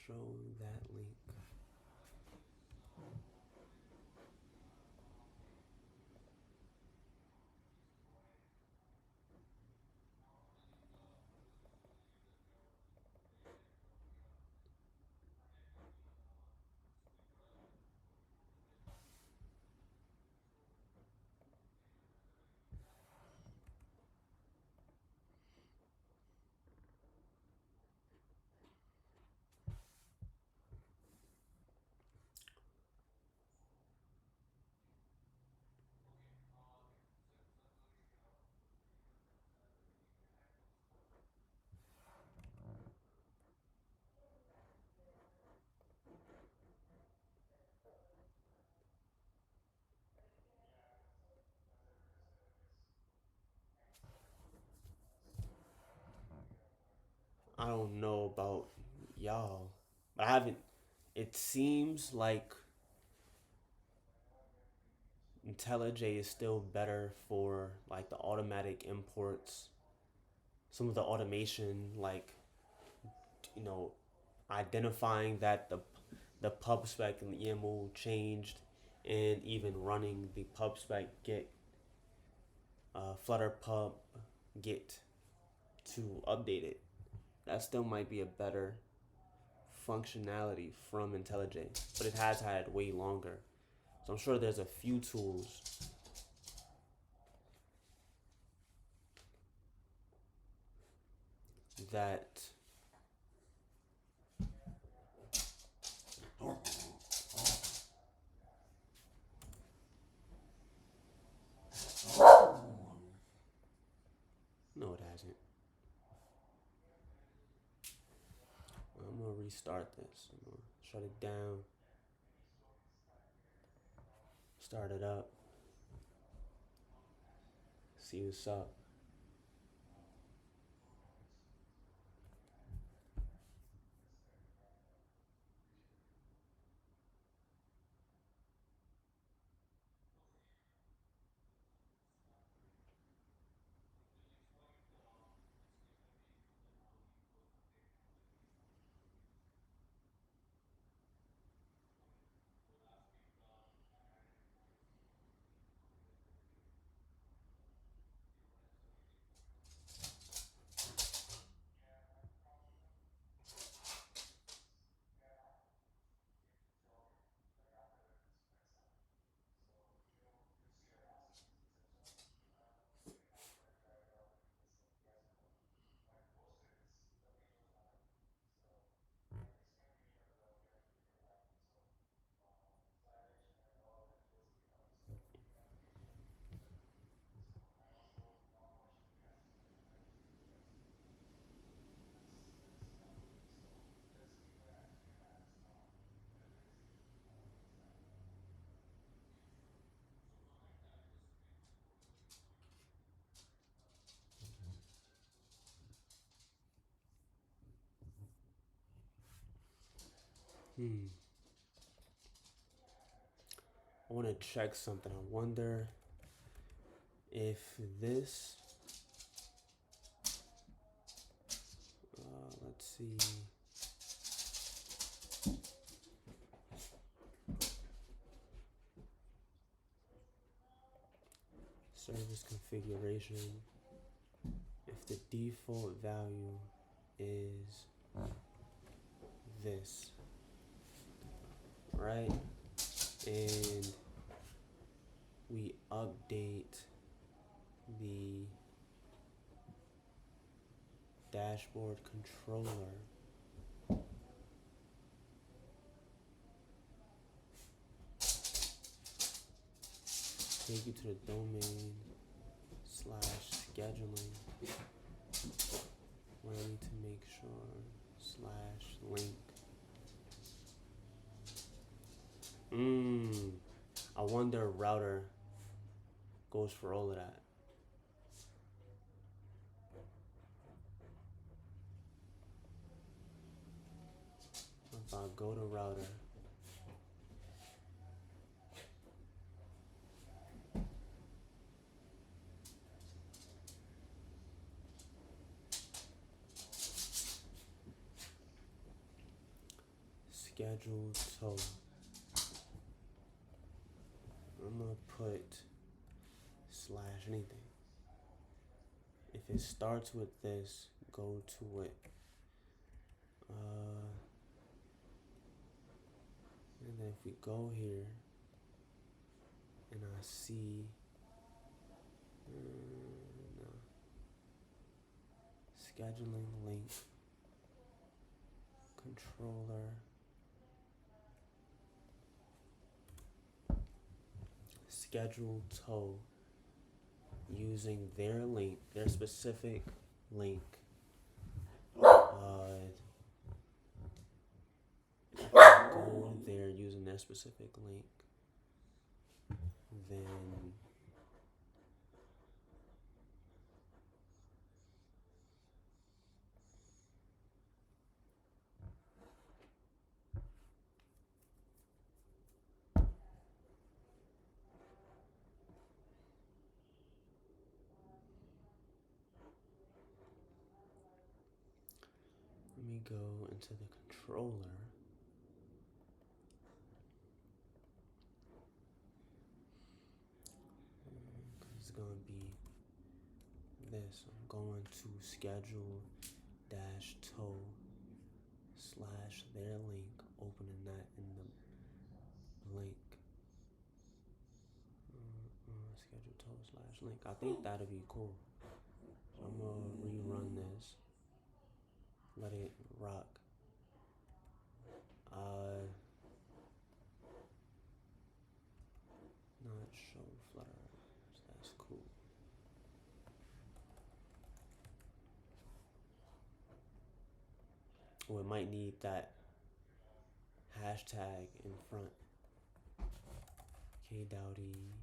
Show that link. I don't know about y'all, but I haven't. It seems like IntelliJ is still better for like the automatic imports, some of the automation, like you know, identifying that the pub spec and the EMO changed, and even running the pub spec get Flutter pub get to update it. That still might be a better functionality from IntelliJ, but it has had way longer. So I'm sure there's a few tools that no, it hasn't. I'm gonna restart this. I'm gonna shut it down, start it up, see what's up. I want to check something. I wonder if this, let's see, service configuration, if the default value is this, right? And we update the dashboard controller, take you to the domain / scheduling, where I need to make sure / link. I wonder if router goes for all of that. If I go to router, schedule tow, I'm gonna put / anything. If it starts with this, go to it. And then if we go here and I see no, scheduling link, controller, schedule tow, using their link, their specific link. Go there using their specific link, then me go into the controller. It's going to be this. I'm going to schedule dash toe slash their link, opening that in the link. Schedule toe slash link. I think that'll be cool. So I'm going to rerun this. Let it rock. Not show Flutter. So that's cool. Oh, it might need that hashtag in front. Okay, Dowdy.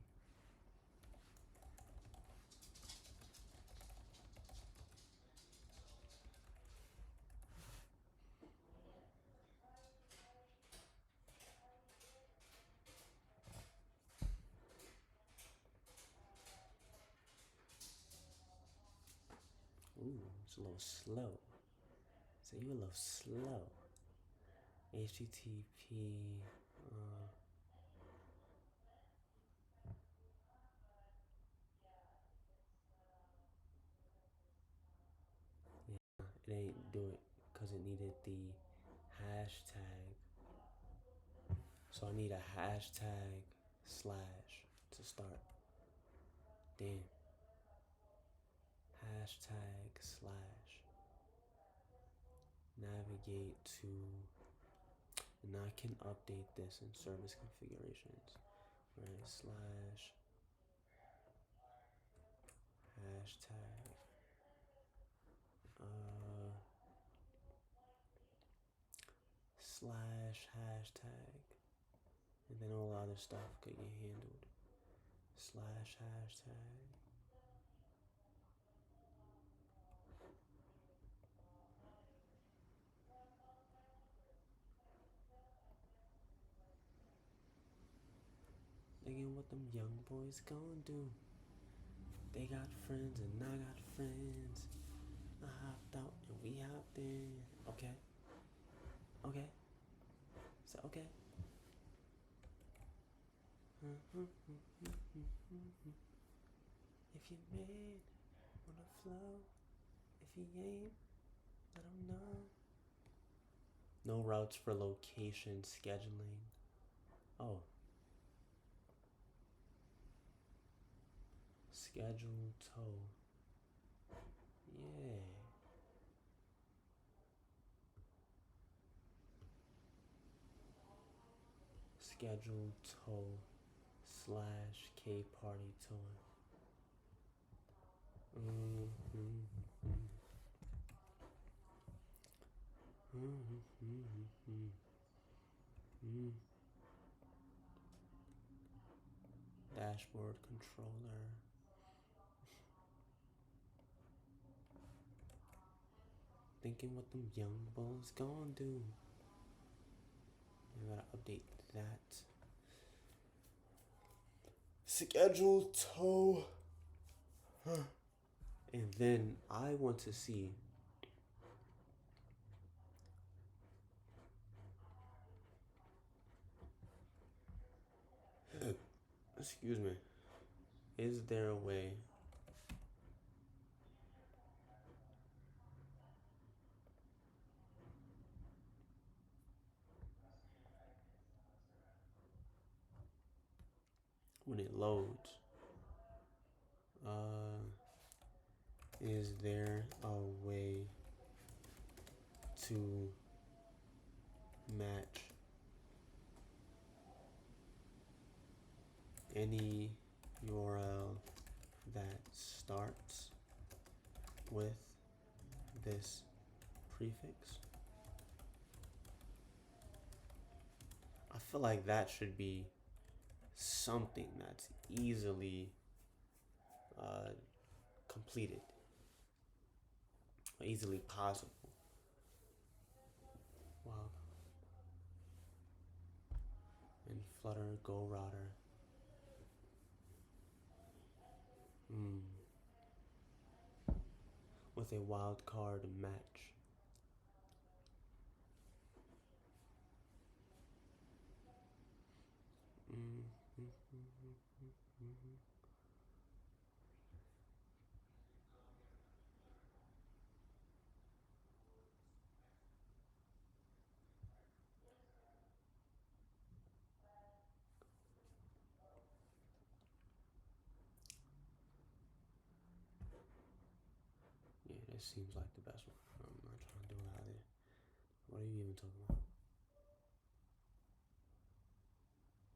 Ooh, it's a little slow. So you a little slow. HTTP. It ain't do it because it needed the hashtag. So I need a hashtag slash to start. Damn. Hashtag slash. Navigate to. And I can update this in service configurations. Right, slash. Hashtag. Slash hashtag. And then all other stuff could get handled. Slash hashtag. Thinking what them young boys gon' do. They got friends and I got friends. I hopped out and we hopped in. Okay. Okay. So okay. If you made, wanna flow. If he ain't, let him know. No routes for location scheduling. Oh. Schedule toe. Yeah. Schedule toe slash K party tour. Dashboard controller. Thinking what them young bulls gon' do. I gotta update that. Schedule toe. And then I want to see excuse me. Is there a way when it loads? Is there a way to match any URL that starts with this prefix? I feel like that should be something that's easily completed, easily possible. Wow. And Flutter Go Router. With a wildcard match. Yeah, this seems like the best one. I'm not trying to do it out there. What are you even talking about?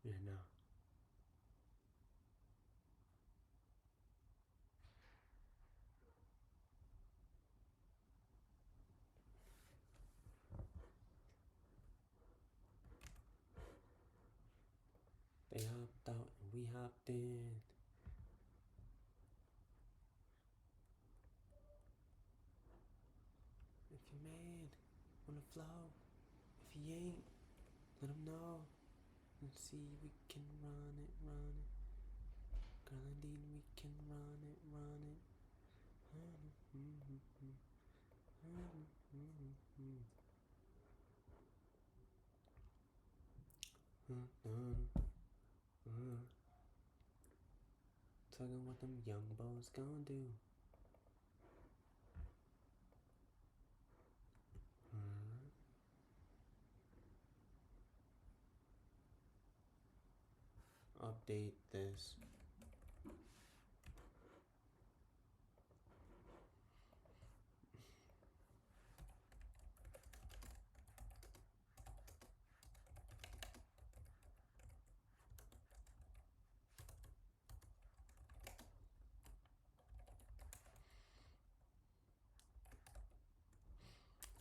Yeah, no. They hopped out and we hopped in. If you mad on the flow, if he ain't, let him know. Let's see, we can run it, run it. Girl, indeed, we can run it, run it. Talking what them young boys gonna do. Update this.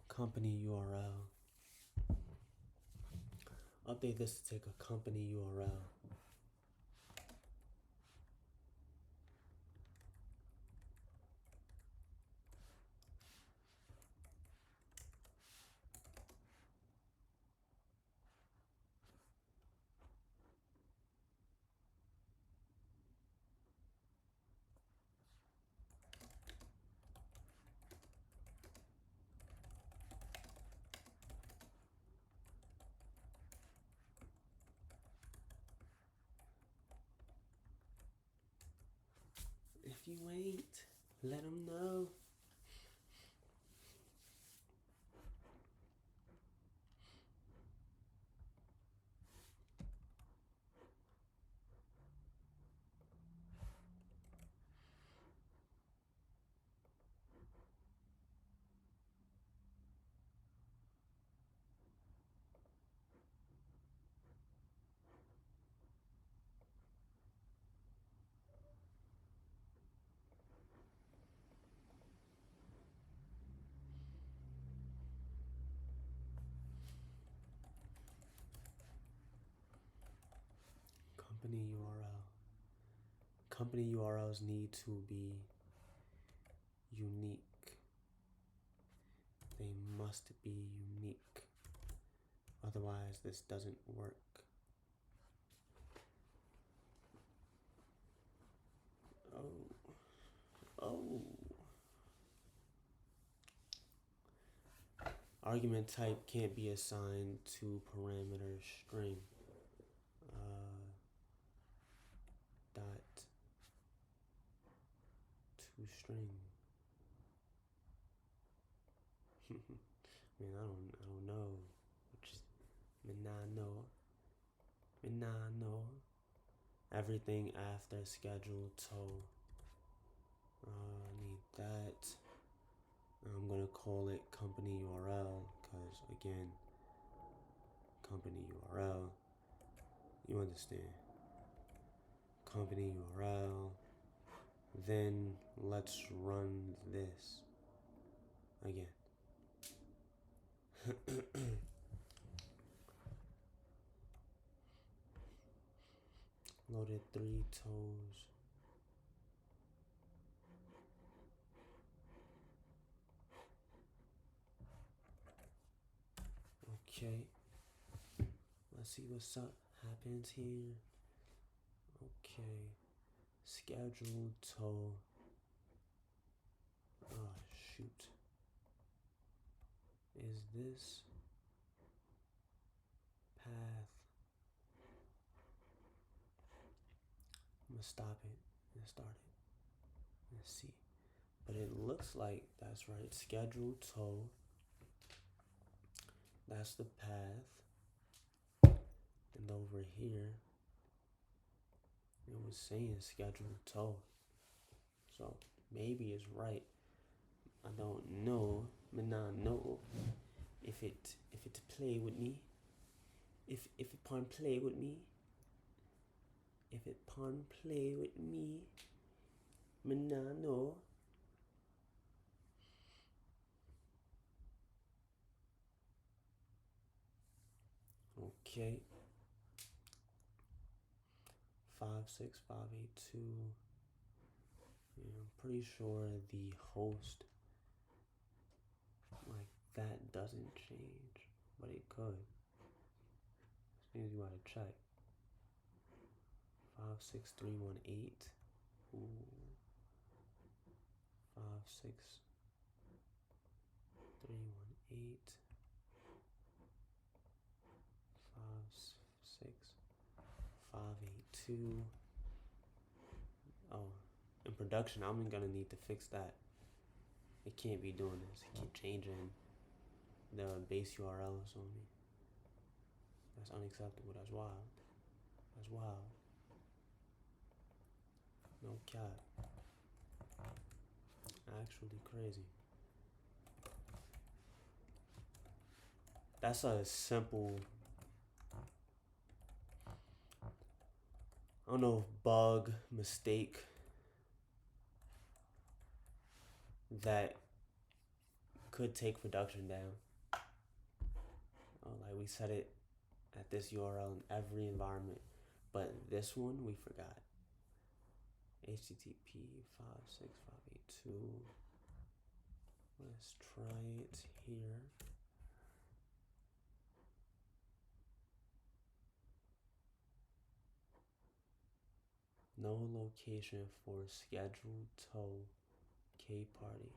Company URL. Update this to take a company URL. If you ain't, let them know. Company URL. Company URLs need to be unique. They must be unique. Otherwise, this doesn't work. Oh. Argument type can't be assigned to parameter string. Dot to string. I mean, I don't know. Menano. Everything after schedule to. I need that. I'm gonna call it company URL because again, company URL. You understand? Company URL. Then let's run this again. Loaded 3 toes. Okay. Let's see what's up happens here. Okay. Schedule toe. Oh shoot. Is this path gonna stop it and start it. Let's see. But it looks like that's right. Schedule toe. That's the path. And over here, it was saying schedule toe. So maybe it's right. I don't know. But now know if it play with me. If it pawn play with me. If it pawn play with me. But now know. Okay. 56582. Yeah, I'm pretty sure the host like that doesn't change, but it could. This means you gotta check. 56318. Ooh. 56318. 56582. Oh, in production, I'm gonna need to fix that. It can't be doing this. It keep changing the base URLs on me. That's unacceptable. That's wild. That's wild. No cap. Actually crazy. That's a simple, I don't know, bug, mistake that could take production down. Like we set it at this URL in every environment, but this one we forgot. HTTP 56582. Let's try it here. No location for scheduled toe K party.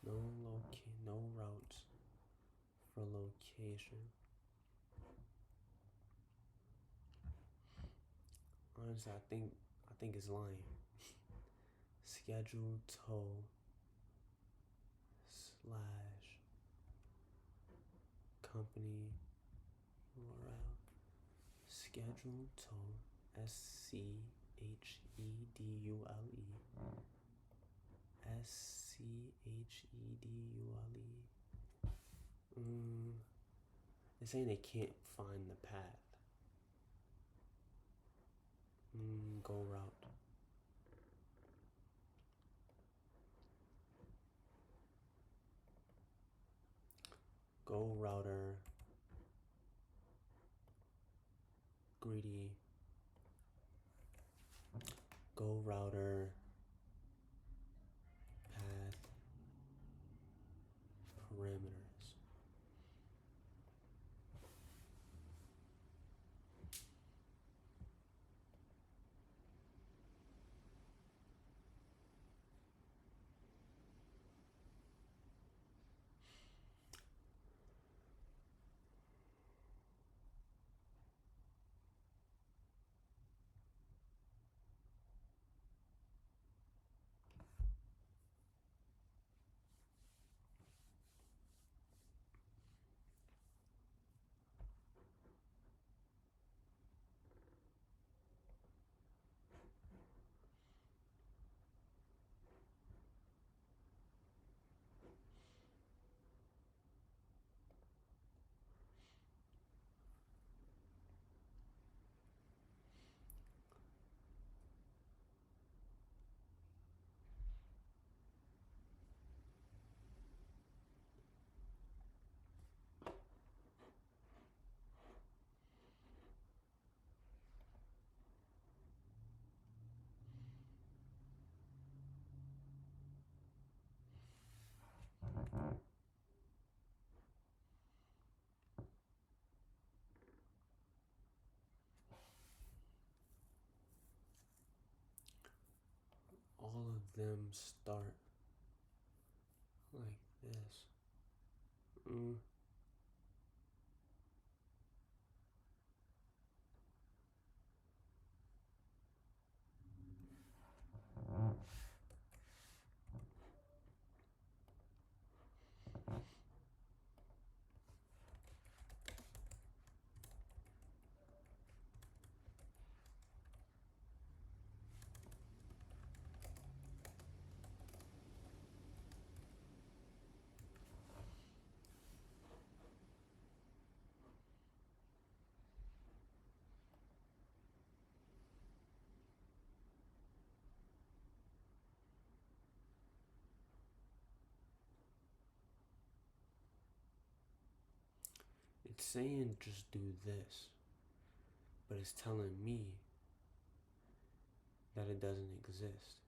No routes for location. Honestly, I think it's lying. Scheduled toe / company URL. Scheduled toe SCHEDULE. SCHEDULE. They're saying they can't find the path. Go route. Go router. Greedy. Go router. Path. Parameters. All of them start like this. It's saying just do this, but it's telling me that it doesn't exist.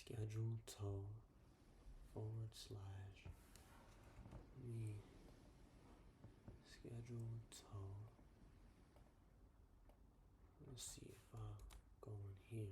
Schedule toe / me schedule toe. Let's see if I go in here.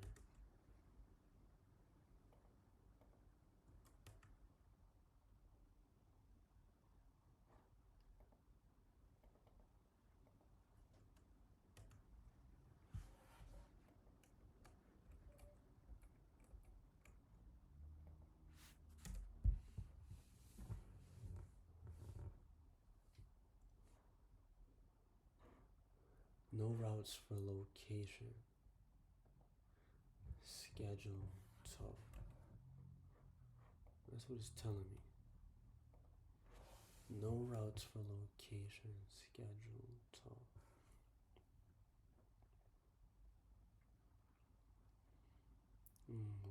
No routes for location. Schedule toe. That's what it's telling me. No routes for location. Schedule toe.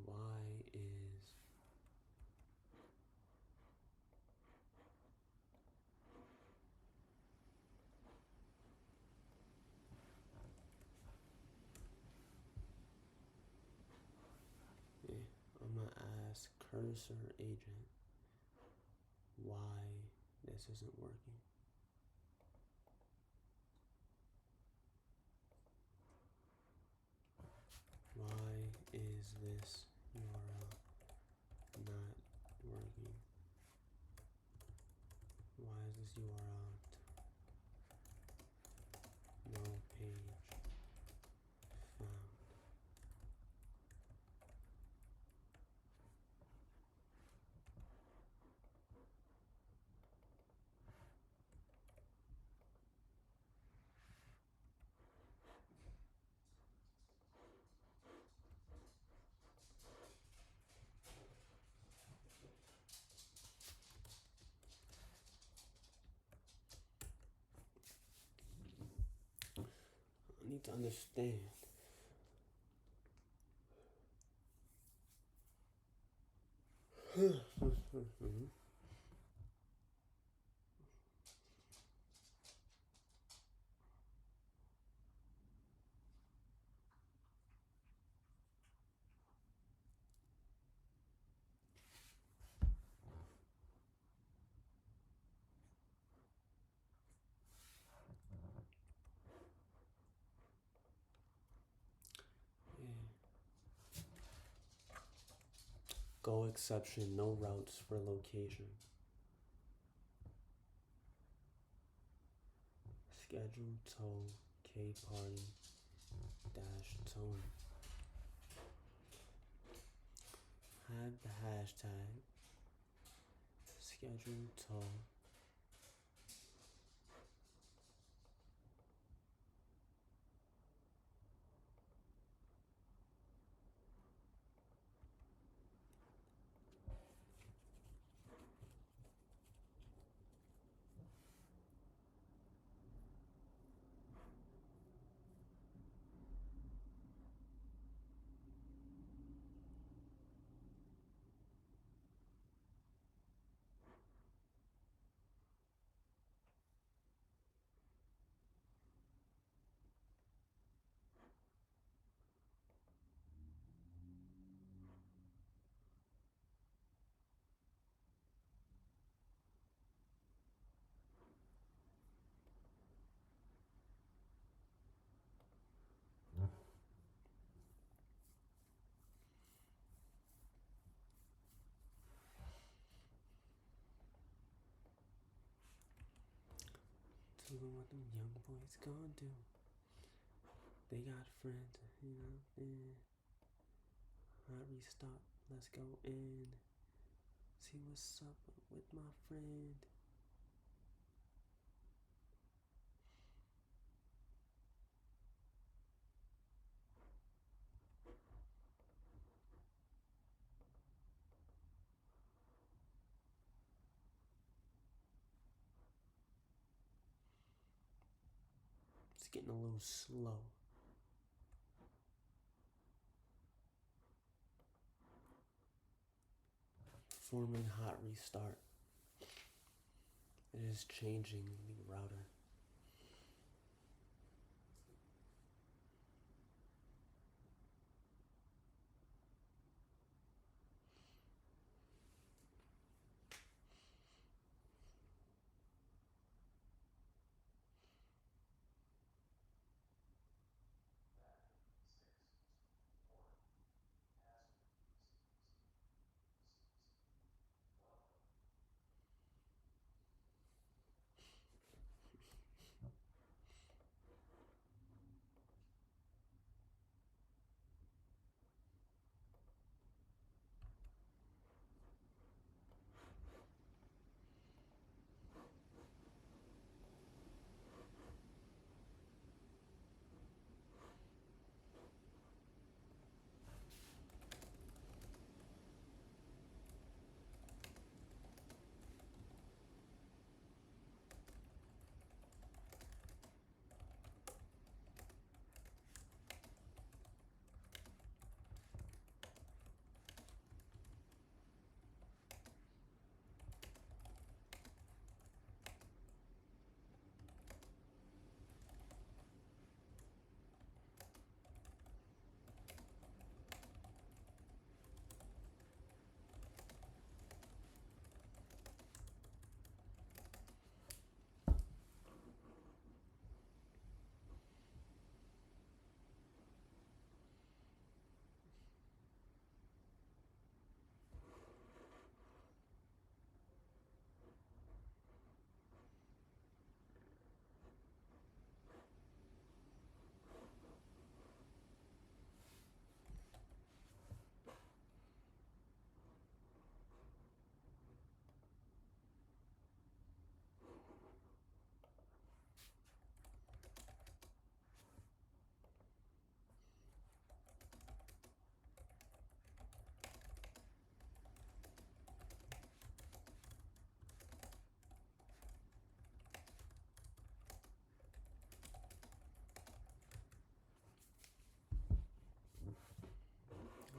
Why is I'm gonna ask cursor agent why this isn't working. Why is this URL not working? Why is this URL no page found? I need to understand. Go exception, no routes for location. Schedule toe K party dash tone. Have the hashtag schedule toe. Even what them young boys gonna do. They got friends, you know. I restart. Let's go in. See what's up with my friend. It's getting a little slow. Performing hot restart. It is changing the router.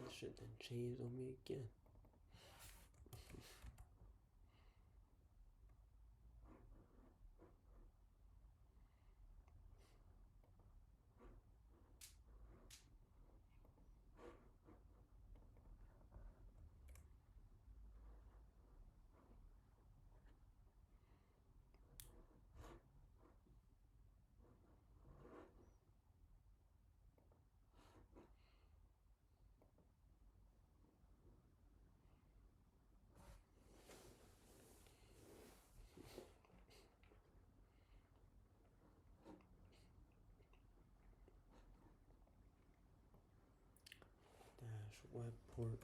This shit done changed on me again. Dash web port.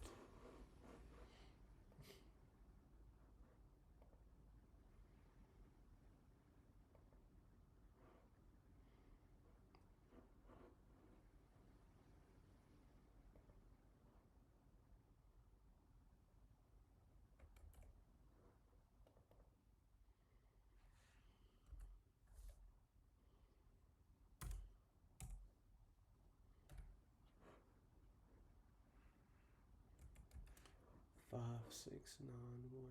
Five, 6, 9, 1.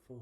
Four. 5,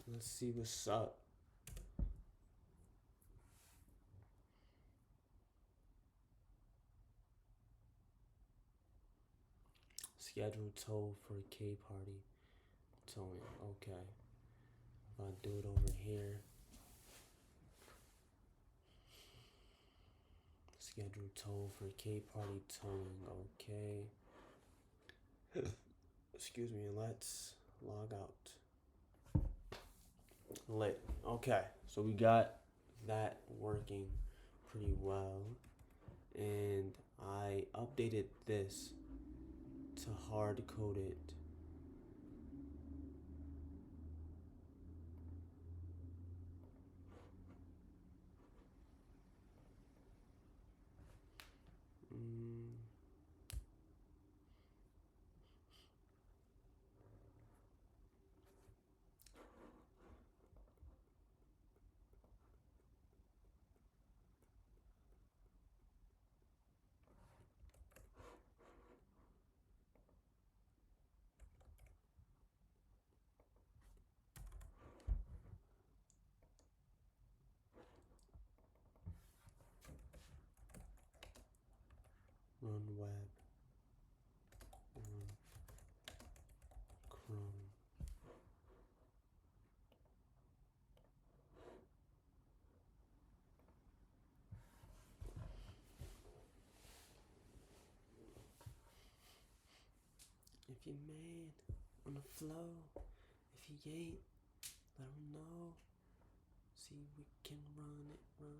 Let's see what's up. Schedule tow for K party towing. Okay. If I do it over here. Schedule tow for K party towing. Okay. Excuse me, let's log out. Lit. Okay, so we got that working pretty well. And I updated this to hard code it. Run web, run Chrome. If you're mad on the flow, if you ain't, let 'em know. See, we can run it, run it.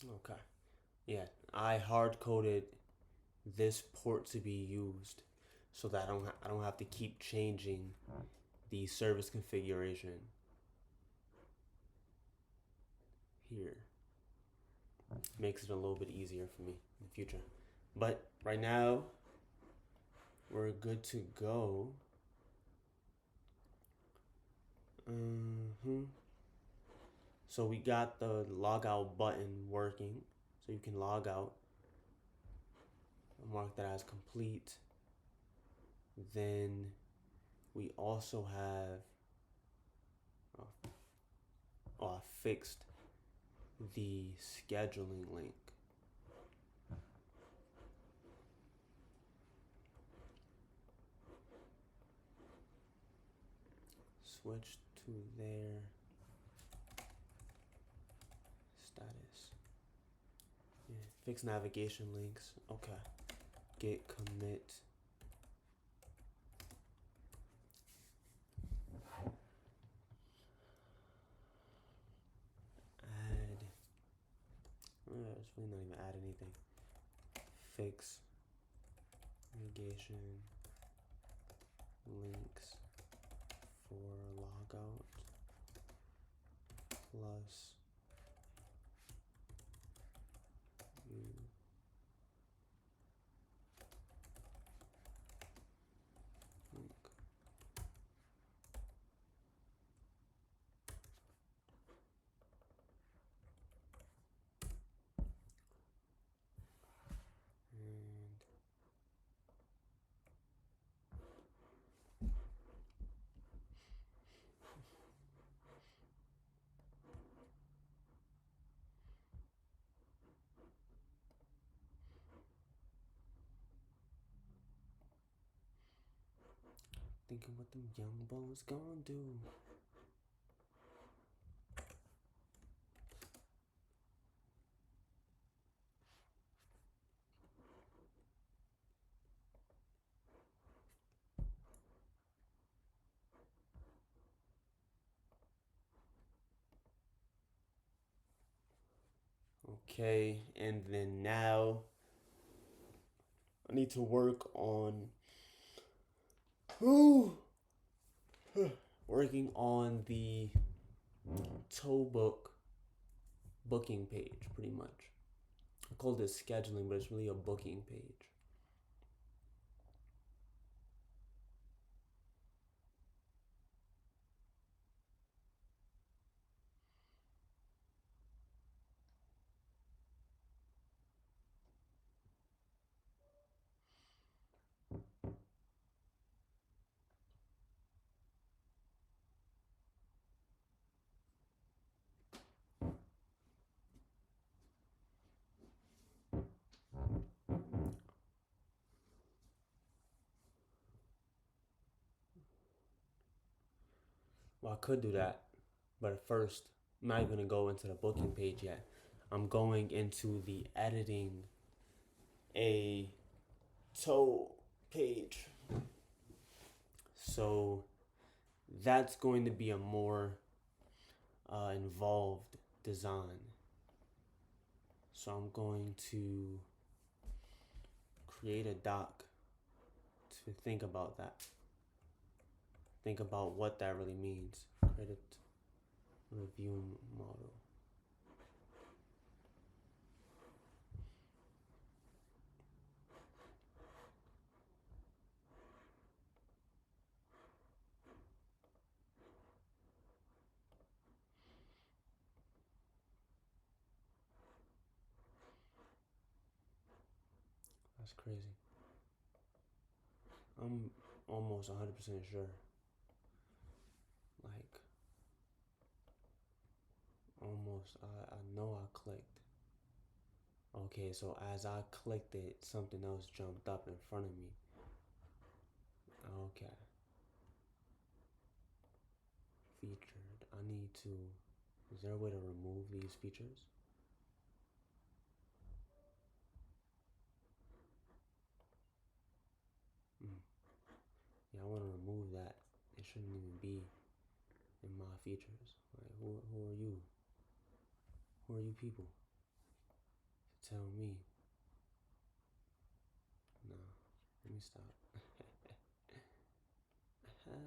Okay. Yeah, I hard coded this port to be used so that I don't have to keep changing the service configuration here. Makes it a little bit easier for me in the future. But right now, we're good to go. So we got the logout button working, so you can log out. Mark that as complete. Then we also have I fixed the scheduling link. Switch to their status. Yeah, fix navigation links. Okay. Git commit. Add. It's really not even add anything. Fix navigation links for logout plus link. Thinking what them young bones gonna do. Okay, and then now I need to work on working on the tow book booking page, pretty much. I called it scheduling, but it's really a booking page. Well, I could do that, but first, I'm not going to go into the booking page yet. I'm going into the editing a tow page. So that's going to be a more involved design. So I'm going to create a doc to think about that. Think about what that really means. Credit review model. That's crazy. I'm almost 100% sure. Like, almost, I know I clicked. Okay, so as I clicked it, something else jumped up in front of me. Okay. Featured. I need to, is there a way to remove these features? Yeah, I want to remove that. It shouldn't even be in my features. Like, who are you? Who are you people to tell me? No, let me stop. Oh,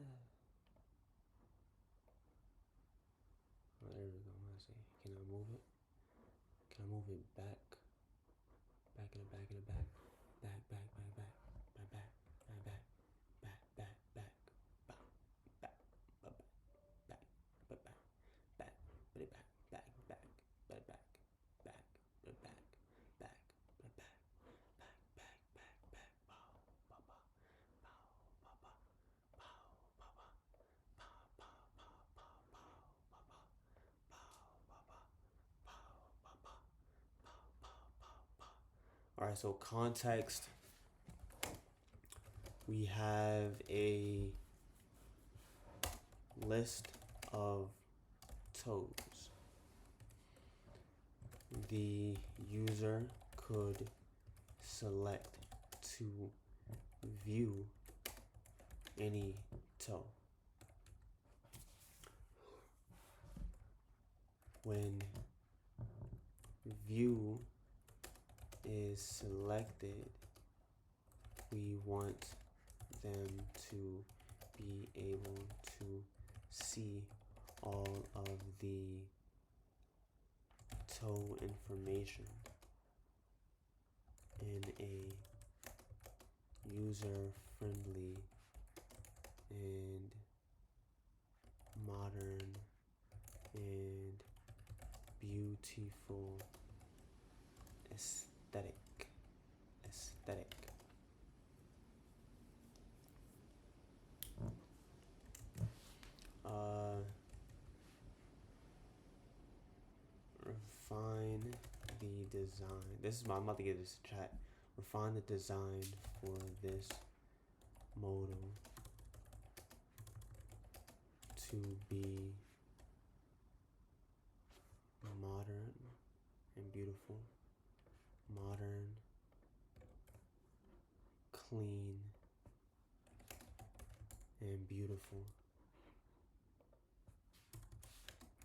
there we go. I see. Can I move it? Can I move it back? Back in the back in the back. Back, back, back, back. Back, back, back, back. Back, back, back. Back, back, back, back, back, back, back, put it back, back, back, put it back, back, put it back, back, put it back, back, back, back, back. Pow, pow, pow, pow, pow, pow, pow, pow, pow, pow, pow, pow, pow, pow, all right, so context. We have a list of toes. The user could select to view any toe. When view is selected, we want them to be able to see all of the toe information in a user-friendly and modern and beautiful aesthetic. Refine the design. This is my, I'm about to get this chat. Refine the design for this modal to be modern and beautiful. Modern, clean, and beautiful,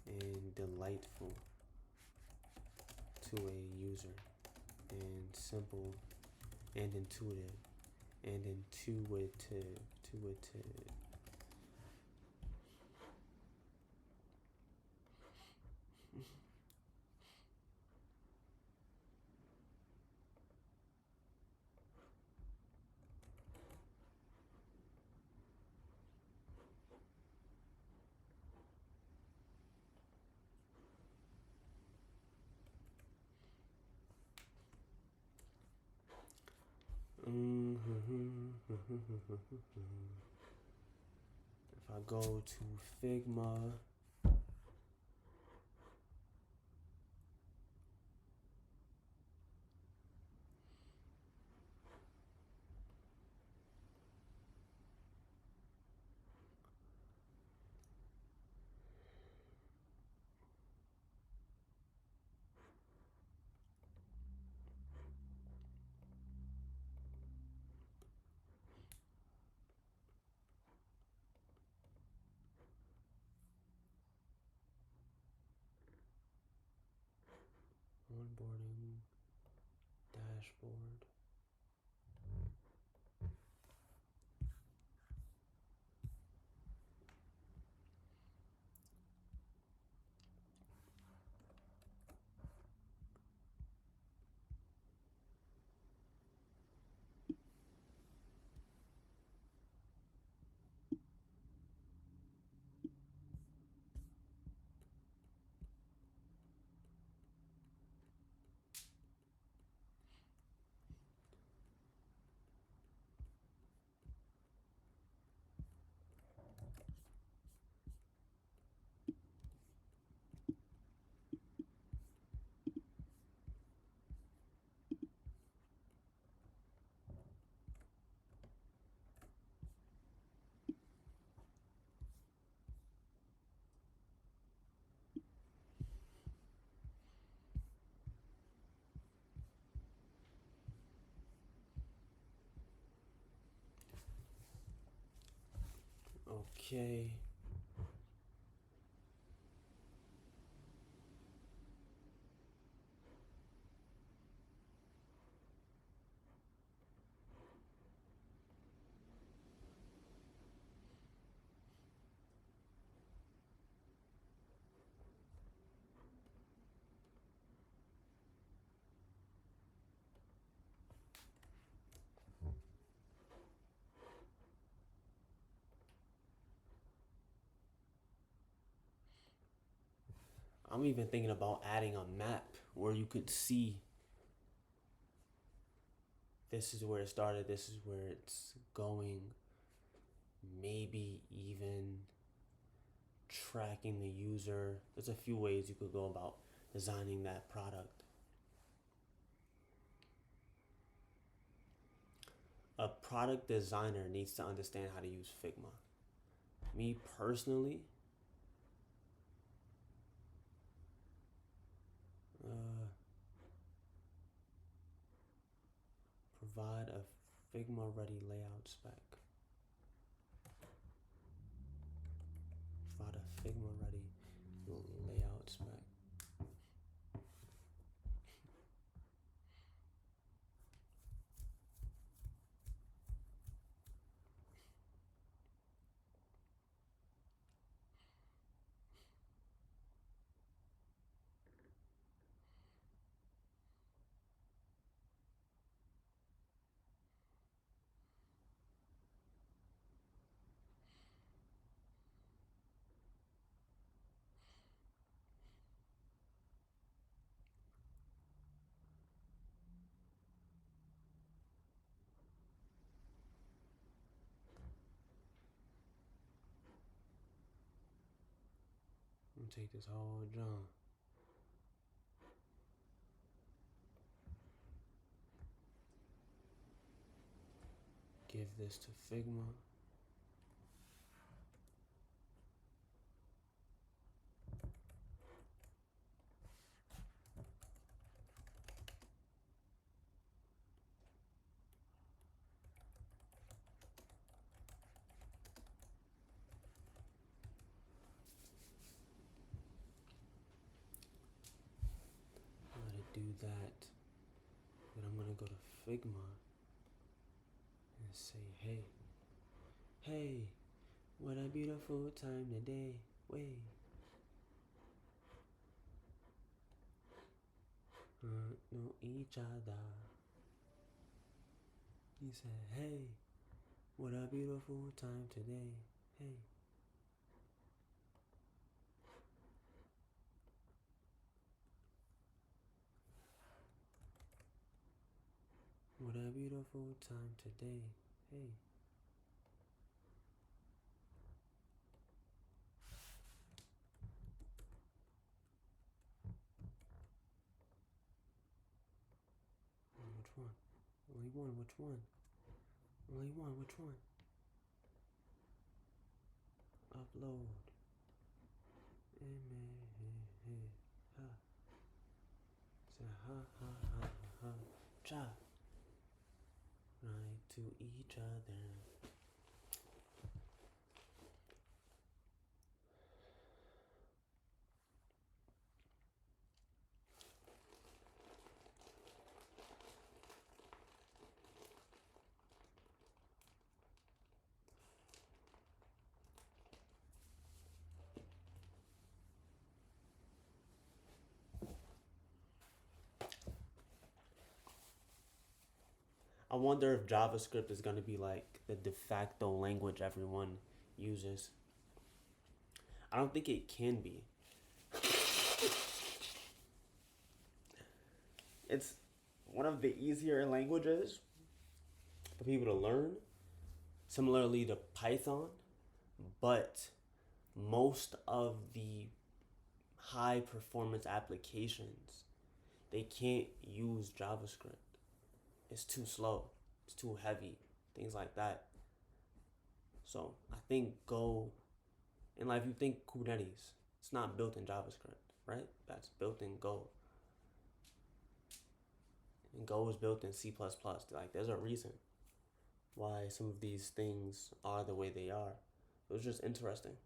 and delightful to a user and simple and intuitive and intuitive. If I go to Figma, onboarding, dashboard. Okay. I'm even thinking about adding a map where you could see this is where it started, this is where it's going. Maybe even tracking the user. There's a few ways you could go about designing that product. A product designer needs to understand how to use Figma. Me personally, provide a Figma ready layout spec. Provide a Figma ready layout spec. I'm gonna take this whole jump. Give this to Figma. Let it do go to Figma and say, hey, hey, what a beautiful time today. Wait. Know each other. He said, hey, what a beautiful time today. Hey. What a beautiful time today. Hey. Which one? Only one, which one? Only one, which one? Upload. Ha. Say ha ha ha ha. Cha. Right to each other. I wonder if JavaScript is going to be like the de facto language everyone uses. I don't think it can be. It's one of the easier languages for people to learn, similarly to Python, but most of the high performance applications, they can't use JavaScript. It's too slow, it's too heavy, things like that. So I think Go, and like if you think Kubernetes, it's not built in JavaScript, right? That's built in Go. And Go is built in C++. Like there's a reason why some of these things are the way they are. It was just interesting.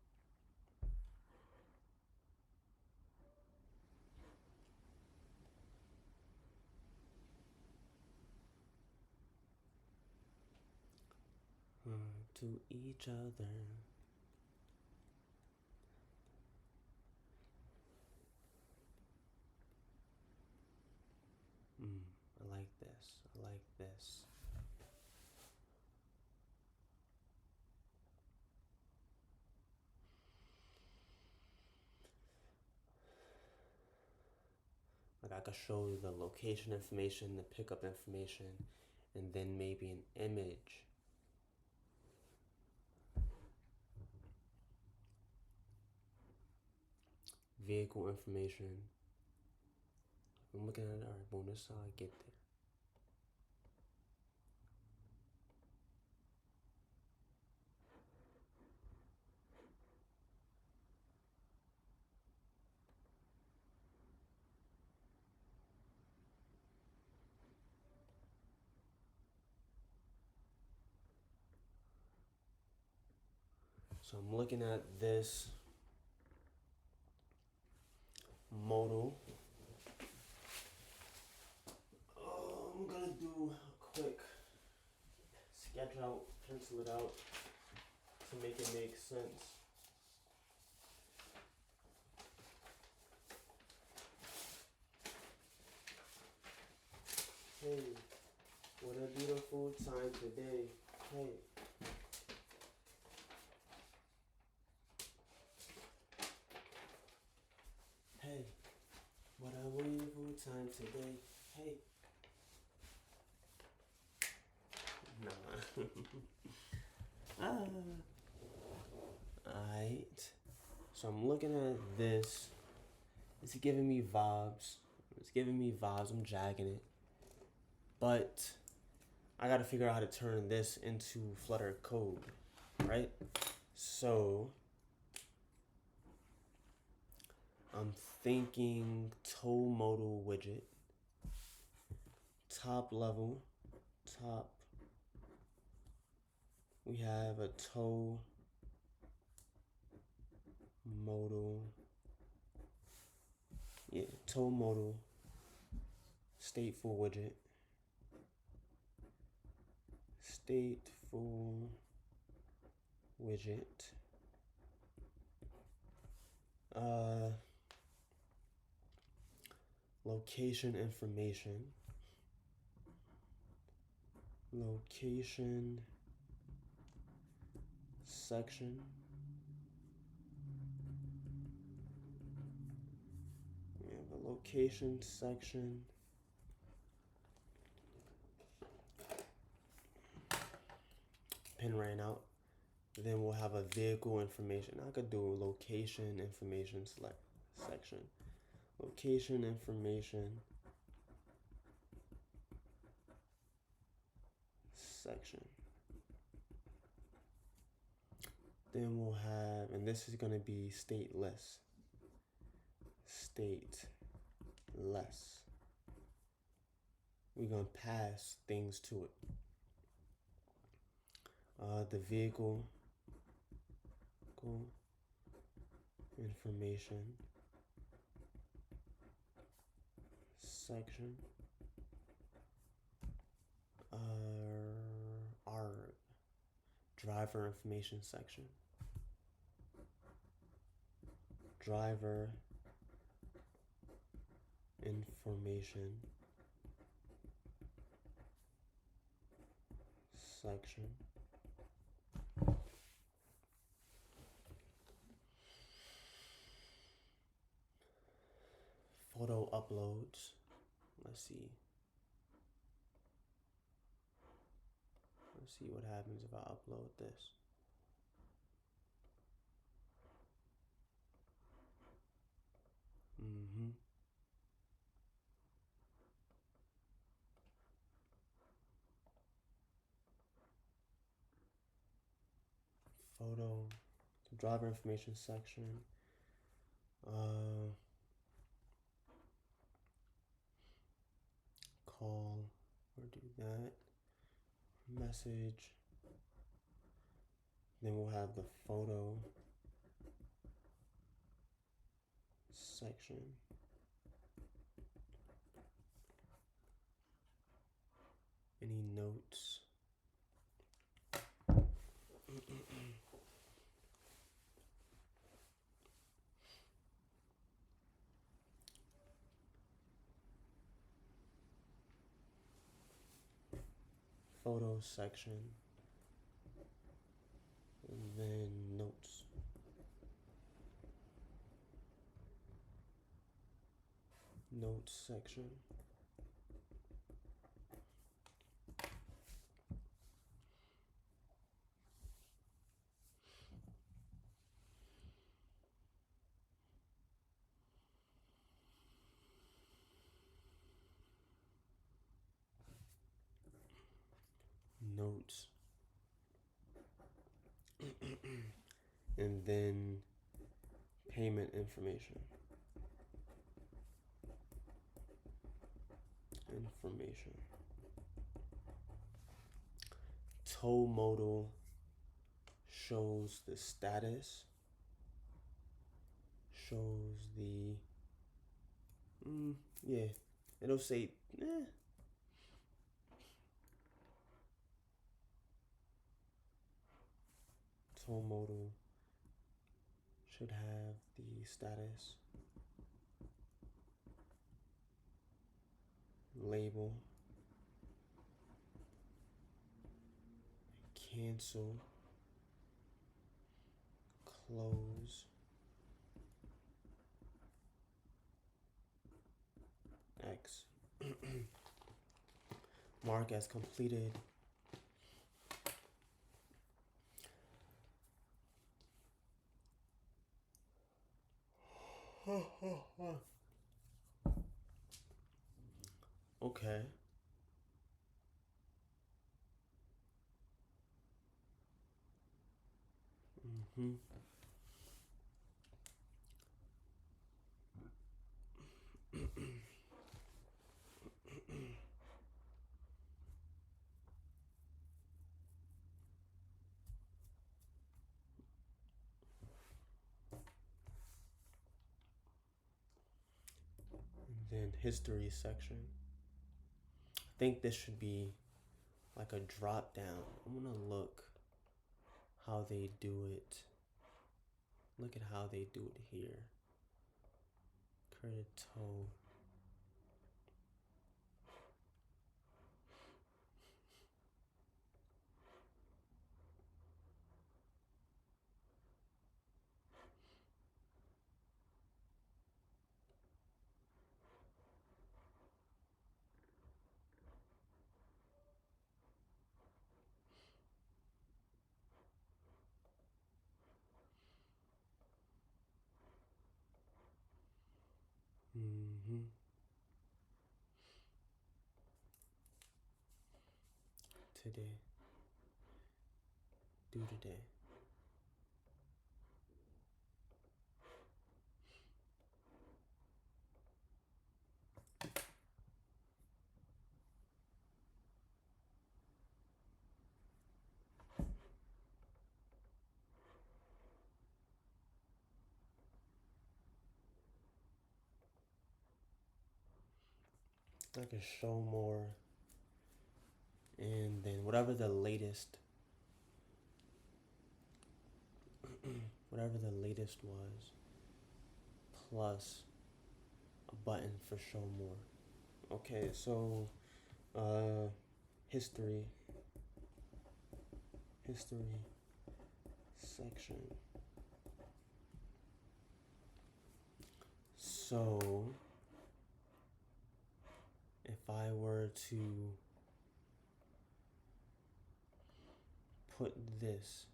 To each other. I like this. I like this. Like I could show you the location information, the pickup information, and then maybe an image. Vehicle information. I'm looking at it, alright, boom, this is how I get there. So I'm looking at this modal. I'm gonna do a quick sketch out, pencil it out to make it make sense. Hey, what a beautiful time today. Hey. Hey, what a wonderful time today. Hey. Nah. Alright. So I'm looking at this. It's giving me vibes. I'm jagging it. But I gotta figure out how to turn this into Flutter code, right? So I'm thinking toe modal widget, top level, top. We have a toe modal, toe modal stateful widget. stateful widget. Location information. Location section. We have a location section. Pen ran out. Then we'll have a vehicle information. I could do location information select section. Location information section. Then we'll have, and this is going to be stateless. Stateless. We're going to pass things to it. The vehicle information section. Our driver information section. Driver information section. Photo uploads. Let's see what happens if I upload this. Photo, driver information section. Call or do that. Message. Then we'll have the photo section. Any notes? Photo section. And then notes. Notes section. Notes. And then payment information. Tow modal shows the status. Shows the yeah, it'll say tow modal should have the status. Label. Cancel. Close. X. Mark as completed. Okay. And then history section. I think this should be like a drop down. I'm gonna look how they do it. Look at how they do it here. Create a toe. Today. Do today. I can show more, and then whatever the latest was, plus a button for show more. Okay, so history section. So if I were to put this,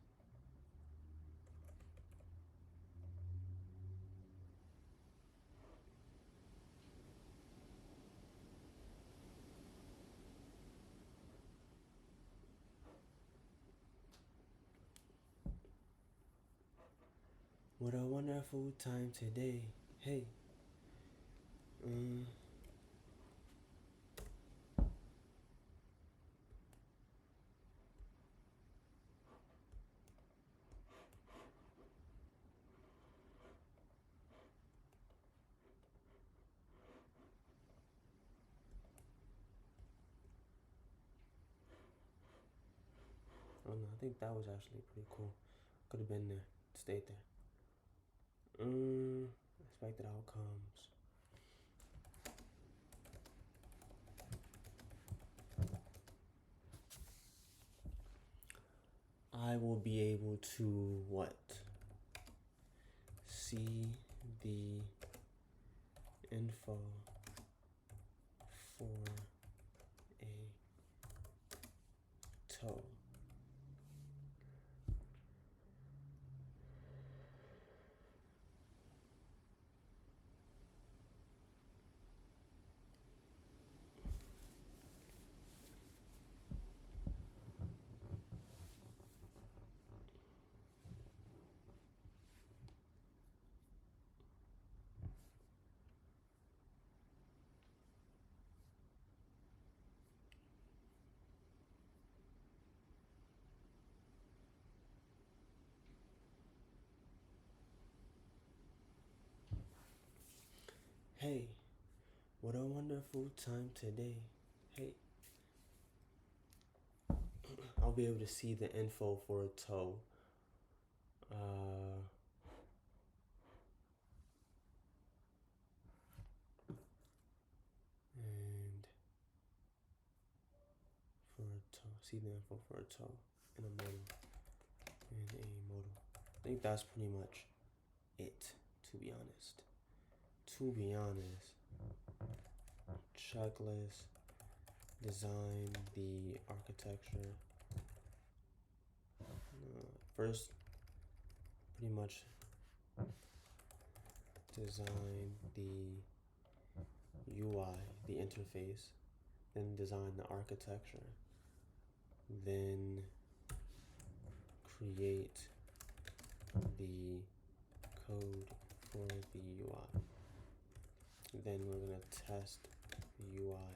what a wonderful time today. Hey. I don't know, I think that was actually pretty cool. Could have been there, stayed there. Expected outcomes. I will be able to what? See the info for a toe. Hey, what a wonderful time today. Hey. I'll be able to see the info for a toe. And for a toe, see the info for a toe in a modal. I think that's pretty much it, to be honest. Checklist, design the architecture. First, pretty much design the UI, the interface, then design the architecture, then create the code for the UI. Then we're gonna test the UI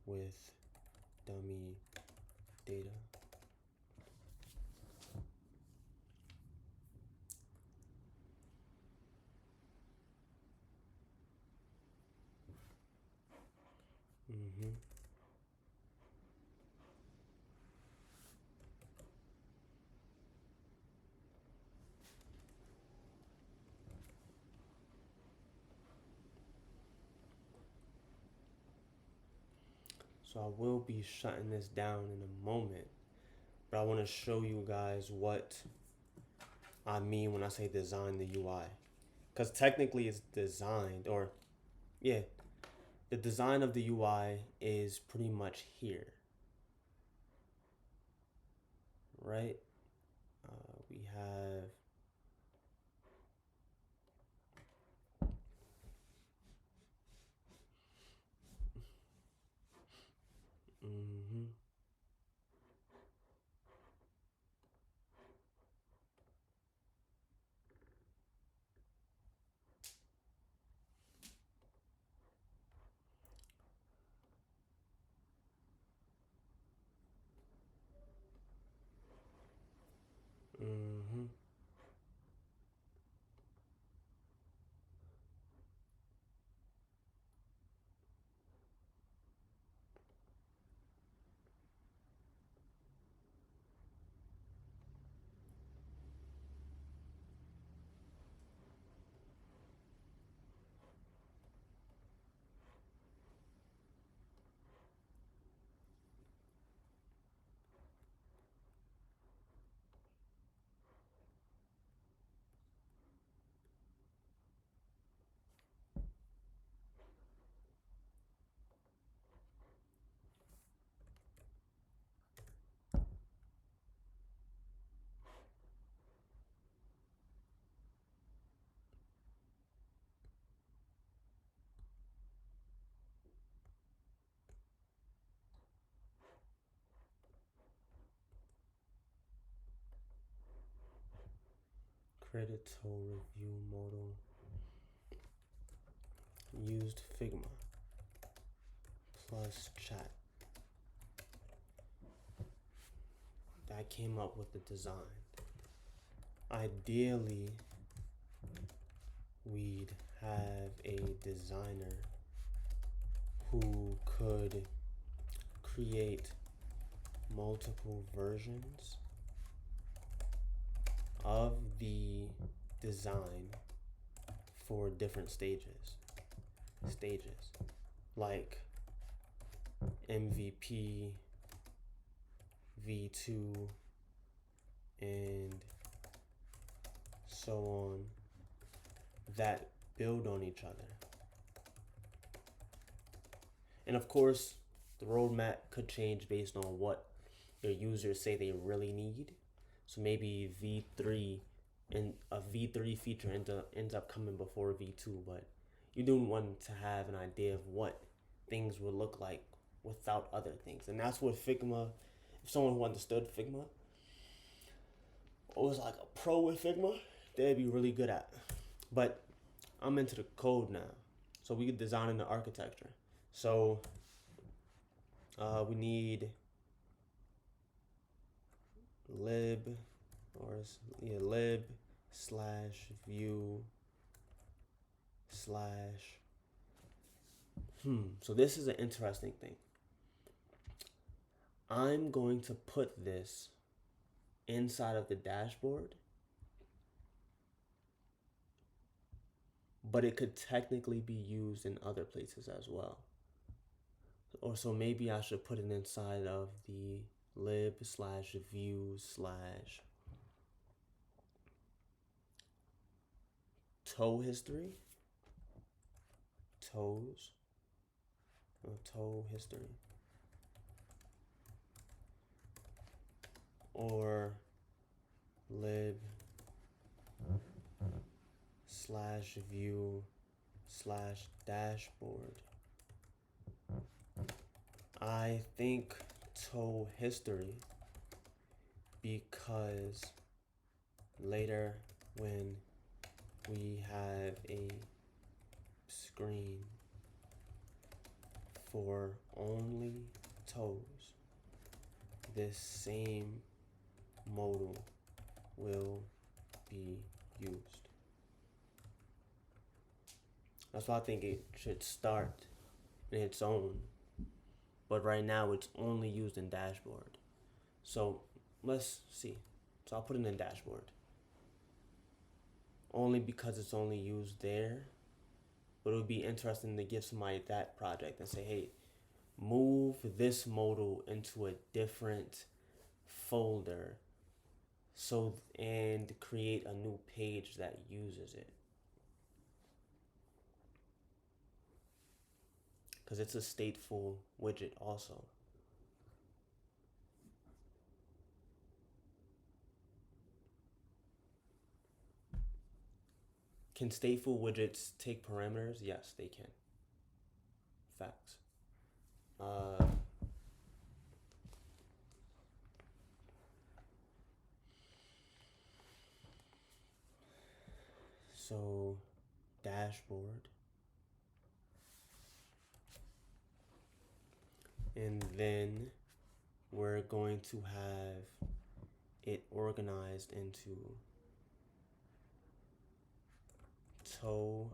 with dummy data. So I will be shutting this down in a moment, but I want to show you guys what I mean when I say design the UI. Because technically it's designed, or yeah, the design of the UI is pretty much here, right? We have mm-hmm, mm-hmm. Creditor review model used Figma plus chat. That came up with the design. Ideally, we'd have a designer who could create multiple versions of the design for different stages. Like MVP, V2, and so on, that build on each other. And of course, the roadmap could change based on what your users say they really need. So maybe V3 and a V3 feature ends up coming before V2, but you do want to have an idea of what things would look like without other things. And that's what Figma, if someone who understood Figma or was like a pro with Figma, they'd be really good at. But I'm into the code now, so we could design in the architecture. So we need lib lib slash view slash so this is an interesting thing. I'm going to put this inside of the dashboard, but it could technically be used in other places as well. Or so maybe I should put it inside of the lib slash view slash toe history, toe history, or lib slash view slash dashboard. I think toe history because later when we have a screen for only toes, this same modal will be used. That's why I think it should start in its own, but right now it's only used in dashboard. So let's see. So I'll put it in dashboard only because it's only used there. But it would be interesting to give somebody that project and say, hey, move move this modal into a different folder and create a new page that uses it. Because it's a stateful widget also. Can stateful widgets take parameters? Yes, they can. Facts. So, dashboard. And then we're going to have it organized into toe,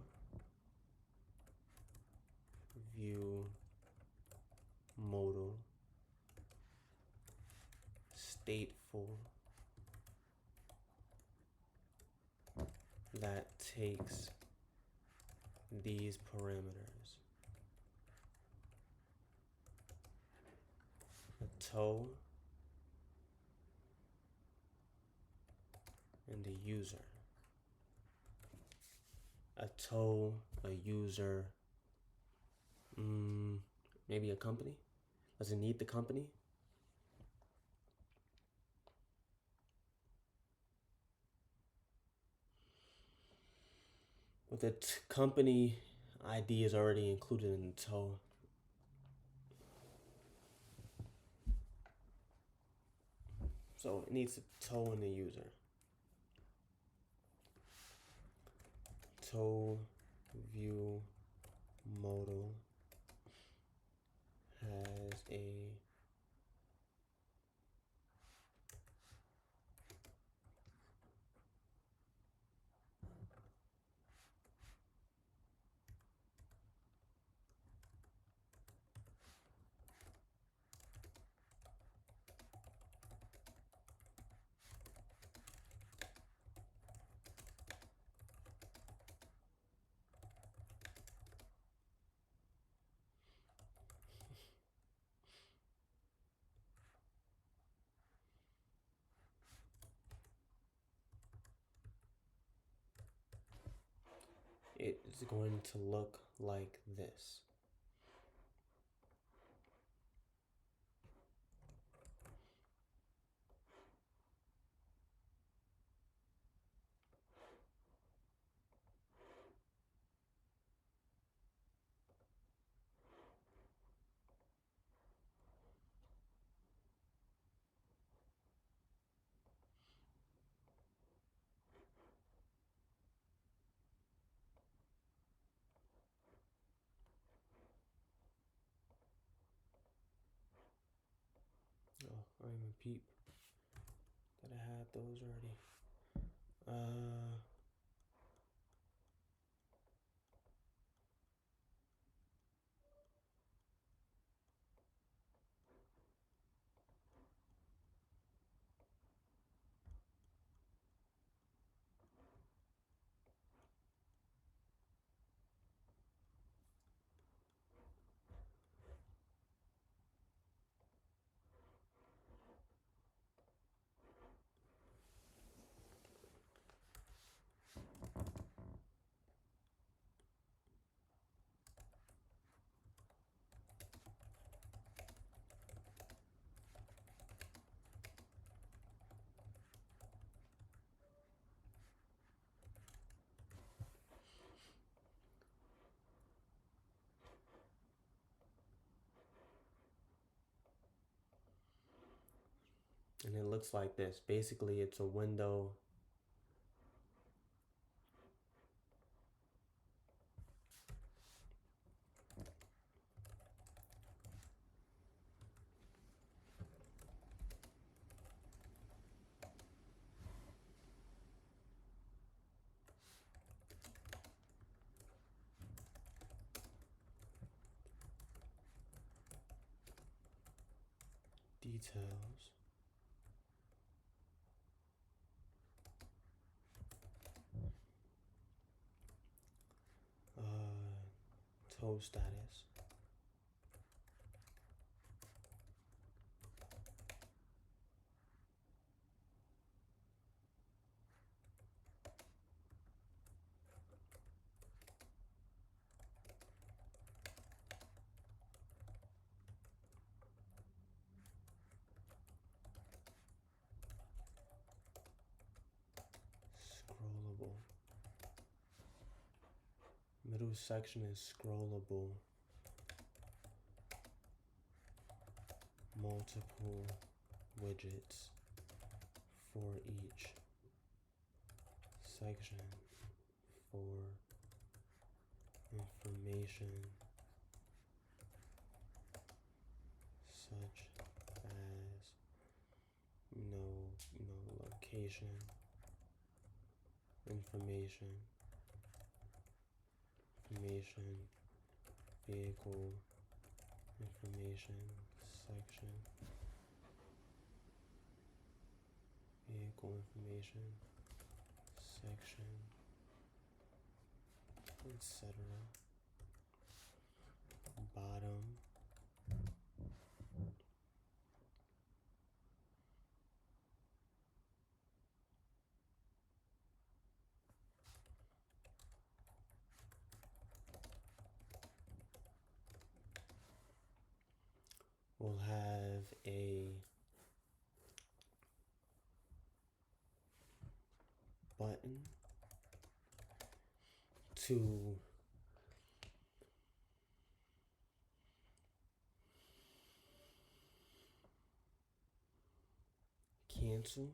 view, modal, stateful, that takes these parameters. A toe and a user. A toe, a user, maybe a company? Does it need the company? But the company ID is already included in the toe. So it needs a toe and a user. Toe, view, modal has a it is going to look like this. Oh, I'm a peep that I had those already. And it looks like this. Basically, it's a window. Details. Toe status. middle section is scrollable. Multiple widgets for each section for information such as location, information, vehicle, information, section, vehicle information, section, etc. Bottom. We'll have a button to cancel.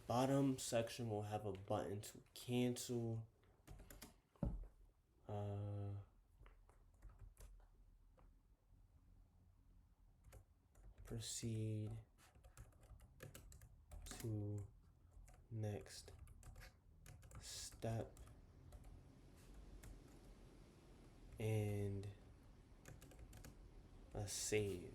Bottom section will have a button to cancel. Proceed to next step and a save.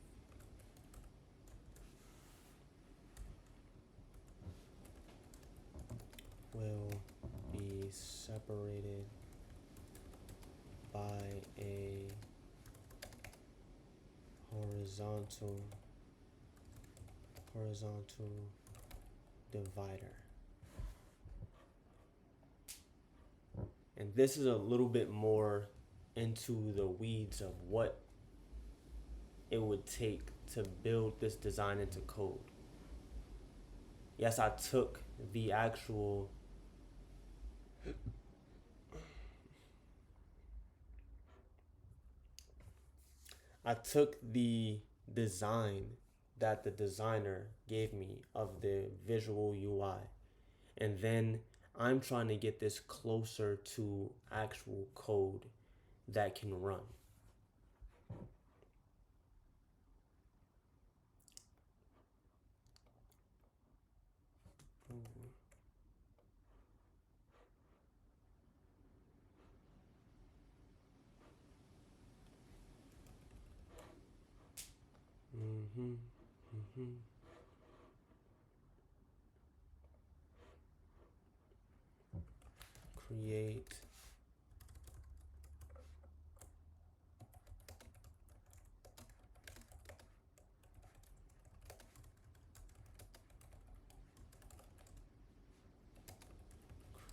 Will be separated by a horizontal divider. And this is a little bit more into the weeds of what it would take to build this design into code. Yes, I took the actual design that the designer gave me of the visual UI, and then I'm trying to get this closer to actual code that can run.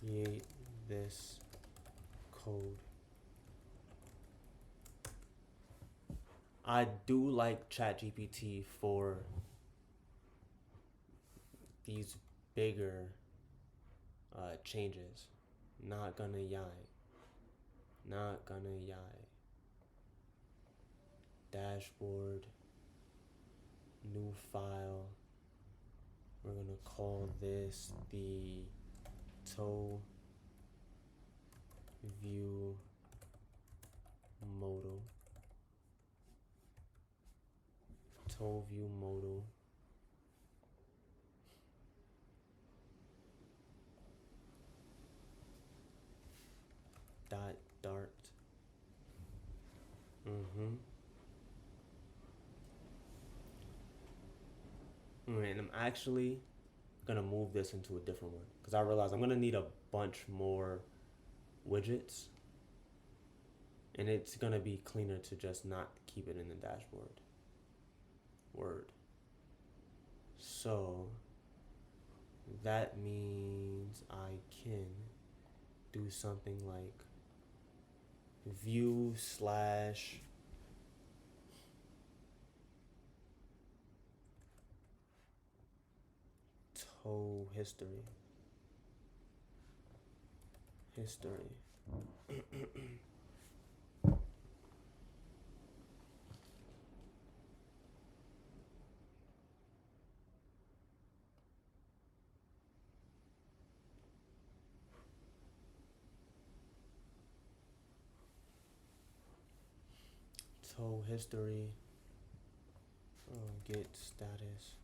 Create this code. I do like ChatGPT for these bigger changes. Not gonna lie. Dashboard, new file. We're gonna call this the toe view modal. Toe view modal. Dart. And I'm actually gonna move this into a different one because I realize I'm gonna need a bunch more widgets, and it's gonna be cleaner to just not keep it in the dashboard. Word. So that means I can do something like view slash toe history. Toe history. Get status.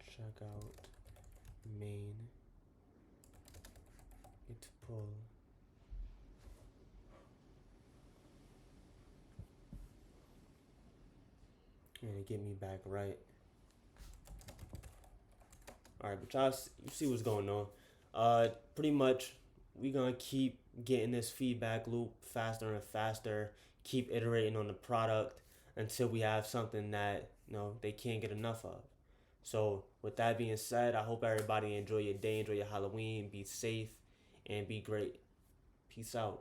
Check out main. Get pull. And get me back right. Alright, but y'all, you see what's going on. Pretty much, we're gonna keep getting this feedback loop faster and faster, keep iterating on the product until we have something that, you know, they can't get enough of. So with that being said, I hope everybody enjoy your day, enjoy your Halloween, be safe, and be great. Peace out.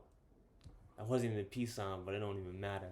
I wasn't even a peace sign, but it don't even matter.